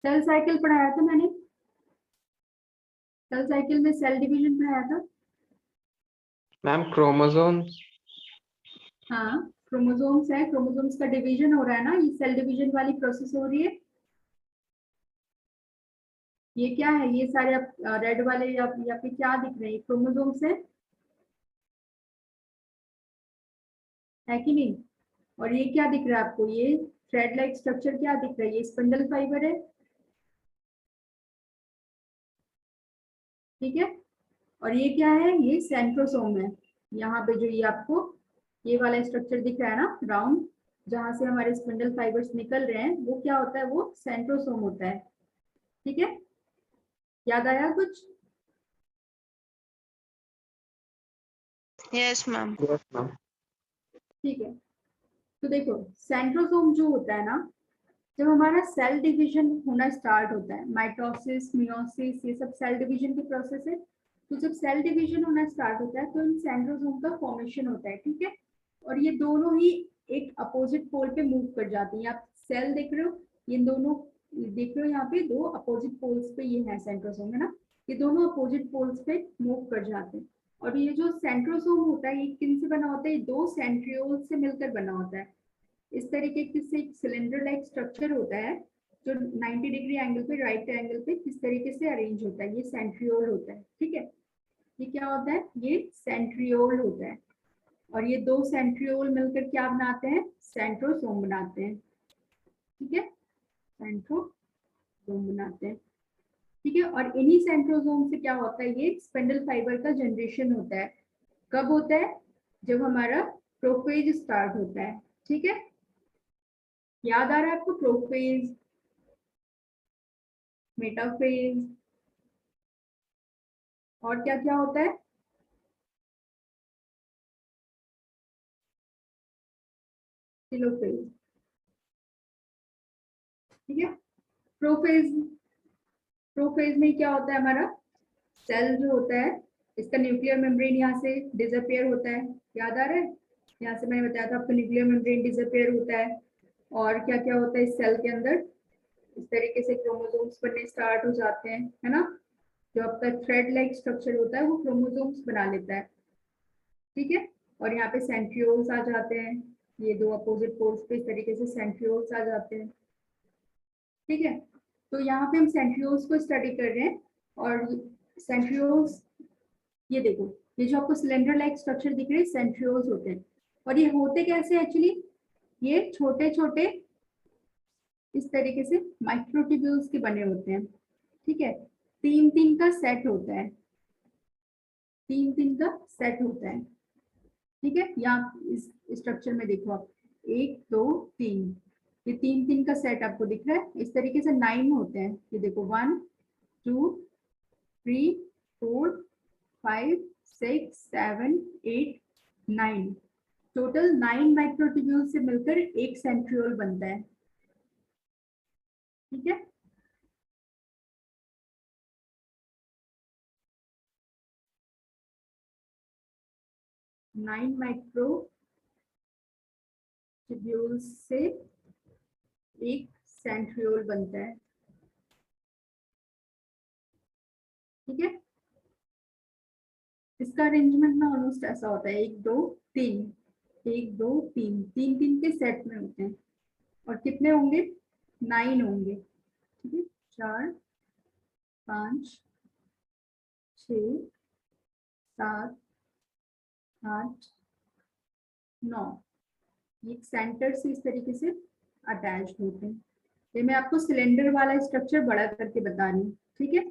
[SPEAKER 2] सेल साइकिल पढ़ाया था मैंने, सेल साइकिल में सेल डिवीजन पढ़ाया था।
[SPEAKER 4] Ma'am chromosomes.
[SPEAKER 2] हाँ क्रोमोसोम्स है, क्रोमोसोम्स का डिवीजन हो रहा है ना, ये सेल डिवीजन वाली प्रोसेस हो रही है। ये क्या है, ये सारे आप रेड वाले या फिर क्या दिख रहे हैं, क्रोमोसोम्स है कि नहीं? और ये क्या दिख रहा है आपको, ये थ्रेड लाइक स्ट्रक्चर क्या दिख रहा है, ये स्पिंडल फाइबर है, ठीक है। और ये क्या है, ये सेंट्रोसोम है। यहाँ पे जो ये आपको ये वाला स्ट्रक्चर दिख रहा है ना राउंड, जहां से हमारे स्पिंडल फाइबर्स निकल रहे हैं, वो क्या होता है, वो सेंट्रोसोम होता है, ठीक है। याद आया कुछ?
[SPEAKER 3] Yes ma'am.
[SPEAKER 4] Yes ma'am.
[SPEAKER 2] ठीक है, तो देखो सेंट्रोसोम जो होता है ना, जब हमारा सेल डिवीजन होना स्टार्ट होता है, माइटोसिस मियोसिस ये सब सेल डिवीजन की प्रोसेस है, तो जब सेल डिवीजन होना स्टार्ट होता है तो इन सेंट्रोसोम का फॉर्मेशन होता है, ठीक है। और ये दोनों ही एक अपोजिट पोल पे मूव कर जाती हैं, आप सेल देख रहे हो, ये दोनों देख रहे हो, यहाँ पे दो अपोजिट पोल्स पे ये है सेंट्रोसोम, है ना, ये दोनों अपोजिट पोल्स पे मूव कर जाते हैं। और ये जो सेंट्रोसोम होता है ये किन से बना होता है, ये दो सेंट्रियोल से मिलकर बना होता है। इस तरीके से एक सिलेंडर लाइक स्ट्रक्चर होता है जो 90 डिग्री एंगल पे, राइट एंगल पे किस तरीके से अरेंज होता है, ये सेंट्रियोल होता है, ठीक है। ये क्या होता है, ये सेंट्रियोल होता है। और ये दो सेंट्रियोल मिलकर क्या बनाते हैं, सेंट्रोसोम बनाते हैं, ठीक है, सेंट्रोसोम बनाते हैं, ठीक है। और इन्हीं सेंट्रोसोम से क्या होता है, ये स्पिंडल फाइबर का जनरेशन होता है। कब होता है, जब हमारा प्रोफेज स्टार्ट होता है, ठीक है। याद आ रहा है आपको, प्रोफेज, मेटाफेज, और क्या क्या होता है? टेलोफेज, ठीक है। प्रोफेज, प्रोफेज में क्या होता है, हमारा सेल जो होता है इसका न्यूक्लियर मेम्ब्रेन यहाँ से डिसअपियर होता है, याद आ रहा है, यहाँ से मैंने बताया था आपको न्यूक्लियर मेम्ब्रेन डिसअपियर होता है, और क्या क्या होता है इस सेल के अंदर, इस तरीके से क्रोमोसोम्स बनने स्टार्ट हो जाते हैं, है ना। जो आपका थ्रेड लाइक स्ट्रक्चर होता है वो क्रोमोसोम्स बना लेता है, ठीक है। और यहाँ पे सेंट्रियोल्स आ जाते हैं, ये दो अपोजिट पोल्स पे इस तरीके से सेंट्रियोल्स आ जाते हैं, ठीक है। तो यहाँ पे हम सेंट्रियोल्स को स्टडी कर रहे हैं। और सेंट्रियोल्स, ये देखो, ये जो आपको सिलेंडर लाइक स्ट्रक्चर दिख रहे हैं सेंट्रियोल्स होते हैं। और ये होते कैसे एक्चुअली, ये छोटे छोटे इस तरीके से माइक्रोट्यूब्यूल्स के बने होते हैं, ठीक है। तीन तीन का सेट होता है, तीन तीन का सेट होता है, ठीक है। यहाँ इस स्ट्रक्चर में देखो आप, 1 2 3, ये तीन तीन का सेट आपको दिख रहा है। इस तरीके से 9 होते हैं, ये देखो 1 2 3 4 5 6 7 8 9, टोटल 9 माइक्रोट्यूब्यूल से मिलकर एक सेंट्रियोल बनता है, ठीक है। नाइन माइक्रोट्यूब्यूल से एक सेंट्रियोल बनता है, ठीक है। इसका अरेंजमेंट ना ऑलमोस्ट ऐसा होता है, 1 2 3, 1 2 3, तीन तीन के सेट में होते हैं। और कितने होंगे, 9 होंगे, ठीक है। 4 5 6 7 8 9, ये सेंटर से इस तरीके से अटैच होते हैं। ये मैं आपको सिलेंडर वाला स्ट्रक्चर बड़ा करके बता रही हूँ, ठीक है।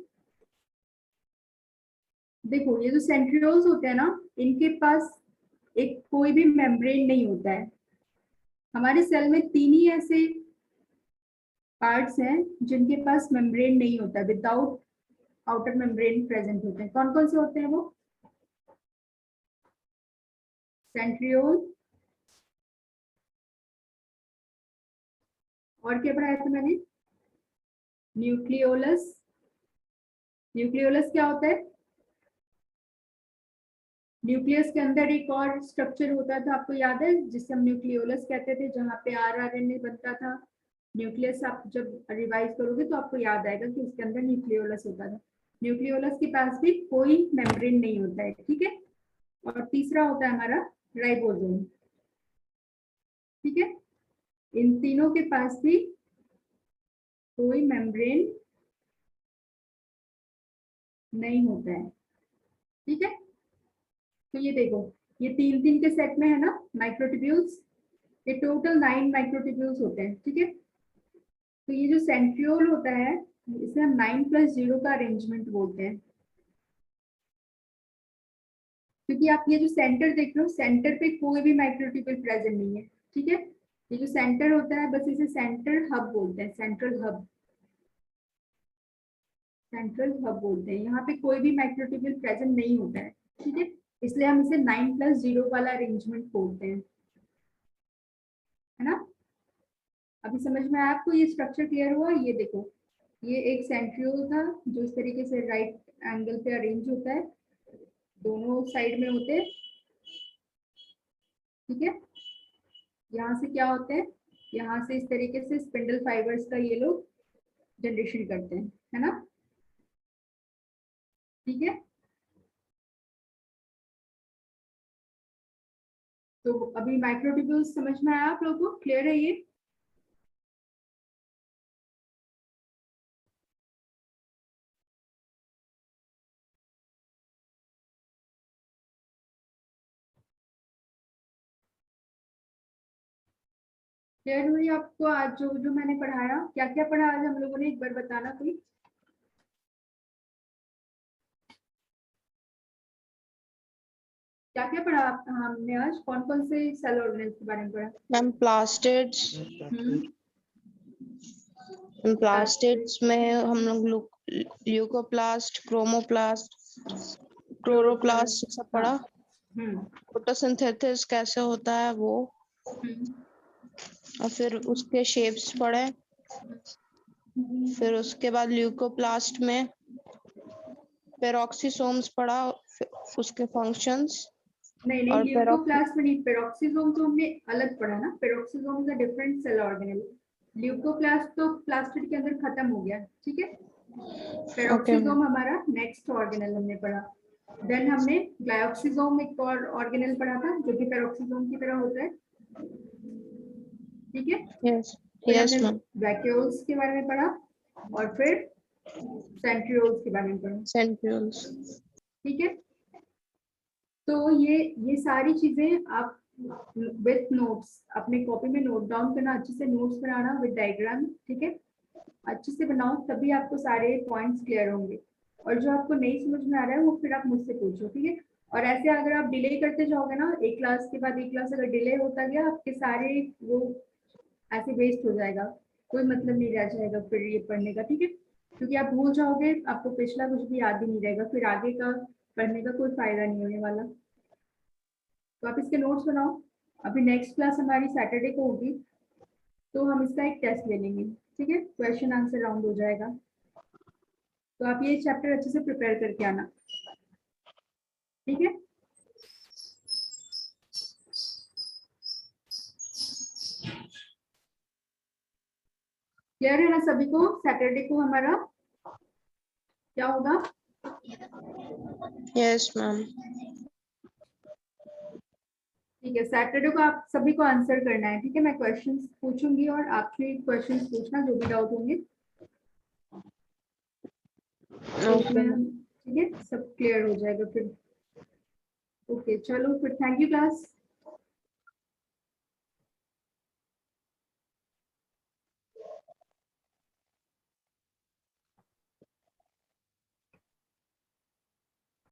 [SPEAKER 2] देखो ये जो सेंट्रियोल्स होते हैं ना, इनके पास एक कोई भी मेम्ब्रेन नहीं होता है। हमारे सेल में 3 ही ऐसे पार्ट्स हैं जिनके पास मेम्ब्रेन नहीं होता, विदाउट आउटर मेम्ब्रेन प्रेजेंट होते हैं। कौन कौन से होते हैं वो, सेंट्रियोल, और क्या पढ़ाया था मैंने, न्यूक्लियोलस। न्यूक्लियोलस क्या होता है, न्यूक्लियस के अंदर एक और स्ट्रक्चर होता था, आपको याद है, जिसे हम न्यूक्लियोलस कहते थे, जहाँ पे आरएनए बनता था। न्यूक्लियस आप जब रिवाइज करोगे तो आपको याद आएगा कि उसके अंदर न्यूक्लियोलस होता था। न्यूक्लियोलस के पास भी कोई मेम्ब्रेन नहीं होता है, ठीक है। और तीसरा होता है हमारा राइबोसोम, ठीक है। इन तीनों के पास भी कोई मेम्ब्रेन नहीं होता है, ठीक है। तो ये देखो, ये तीन तीन के सेट में है ना माइक्रोट्यूब्यूल्स, ये टोटल 9 माइक्रोट्यूब्यूल्स होते हैं, ठीक है। तो ये जो सेंट्रियोल होता है इसे हम 9+0 का अरेंजमेंट बोलते हैं, क्योंकि आप ये जो सेंटर देख रहे हो, सेंटर पे कोई भी माइक्रोट्यूब्यूल प्रेजेंट नहीं है, ठीक है। ये जो सेंटर होता है बस इसे सेंट्रल हब बोलते हैं, सेंट्रल हब, सेंट्रल हब बोलते हैं। यहाँ पे कोई भी माइक्रोट्यूब्यूल प्रेजेंट नहीं होता है, ठीक है। इसलिए हम इसे 9+0 वाला अरेंजमेंट बोलते हैं, है ना। अभी समझ में आया आपको, ये स्ट्रक्चर क्लियर हुआ। ये देखो, ये एक सेंट्रियोल था जो इस तरीके से राइट एंगल पे अरेंज होता है, दोनों साइड में होते हैं, ठीक है। यहाँ से क्या होते हैं, यहाँ से इस तरीके से स्पिंडल फाइबर्स का ये लोग जनरेशन करते हैं, है ना, ठीक है। तो अभी माइक्रोट्यूब्यूल्स समझ में आया आप लोगों को, क्लियर है ये। क्लियर हुई आपको आज जो जो मैंने पढ़ाया, क्या क्या पढ़ा आज हम लोगों ने, एक बार बताना कोई। क्या क्या पढ़ा हमने आज, कौन कौन से सेल ऑर्गेनेल्स के बारे में पढ़ा।
[SPEAKER 3] मैम प्लास्टिड्स, प्लास्टिड्स में हम लोग ल्यूकोप्लास्ट, क्रोमोप्लास्ट, क्लोरोप्लास्ट सब पढ़ा। फोटोसिंथेसिस कैसे होता है वो, और फिर उसके शेप्स पढ़े। फिर उसके बाद ल्यूकोप्लास्ट में पेरोक्सिसोम्स पढ़ा, उसके फंक्शंस।
[SPEAKER 2] नहीं नहीं,
[SPEAKER 3] और
[SPEAKER 2] ल्यूकोप्लास्ट में नहीं, पेरोक्सिसोम तो हमने अलग पढ़ा ना, peroxisome is a different cell organelle, leucoplast तो प्लास्टिड के अंदर खत्म हो गया, ठीक है। पेरोक्सिसोम हमारा नेक्स्ट ऑर्गेनेल हमने पढ़ा। देन हमने ग्लायोक्सिसोम एक और ऑर्गेनेल पढ़ा था जो कि पेरोक्सिसोम की तरह होता है, ठीक है।
[SPEAKER 3] यस
[SPEAKER 2] फिर
[SPEAKER 3] यस
[SPEAKER 2] हमने
[SPEAKER 3] मैम,
[SPEAKER 2] वैक्यूल्स के बारे में पढ़ा और फिर सेंट्रियोल्स के बारे में पढ़ा,
[SPEAKER 3] सेंट्रियोल्स।
[SPEAKER 2] ठीक है। तो ये सारी चीजें आप विथ नोट्स अपने कॉपी में नोट डाउन करना, अच्छे से नोट्स बनाना विद डायग्राम, ठीक है। अच्छे से बनाओ तभी आपको सारे पॉइंट्स क्लियर होंगे, और जो आपको नहीं समझ में आ रहा है वो फिर आप मुझसे पूछो, ठीक है। और ऐसे अगर आप डिले करते जाओगे ना, एक क्लास के बाद एक क्लास अगर डिले होता गया, आपके सारे वो ऐसे वेस्ट हो जाएगा, कोई मतलब नहीं रह जाएगा फिर ये पढ़ने का, ठीक है। क्योंकि आप भूल जाओगे, आपको पिछला कुछ भी याद ही नहीं रहेगा, फिर आगे का पढ़ने का कोई फायदा नहीं होने वाला। तो आप इसके नोट्स बनाओ। अभी नेक्स्ट क्लास हमारी सैटरडे को होगी, तो हम इसका एक टेस्ट ले लेंगे, ठीक है, क्वेश्चन आंसर राउंड हो जाएगा। तो आप ये चैप्टर अच्छे से प्रिपेयर करके आना, ठीक है। क्लियर है ना सभी को? सैटरडे को हमारा क्या होगा?
[SPEAKER 3] Yes ma'am.
[SPEAKER 2] ठीक है, सैटरडे को आप सभी को आंसर करना है, ठीक है। मैं क्वेश्चंस पूछूंगी और आपके क्वेश्चंस पूछना जो भी डाउट होंगे, तो उसमें ठीक है सब क्लियर हो जाएगा फिर। ओके चलो फिर, थैंक यू क्लास।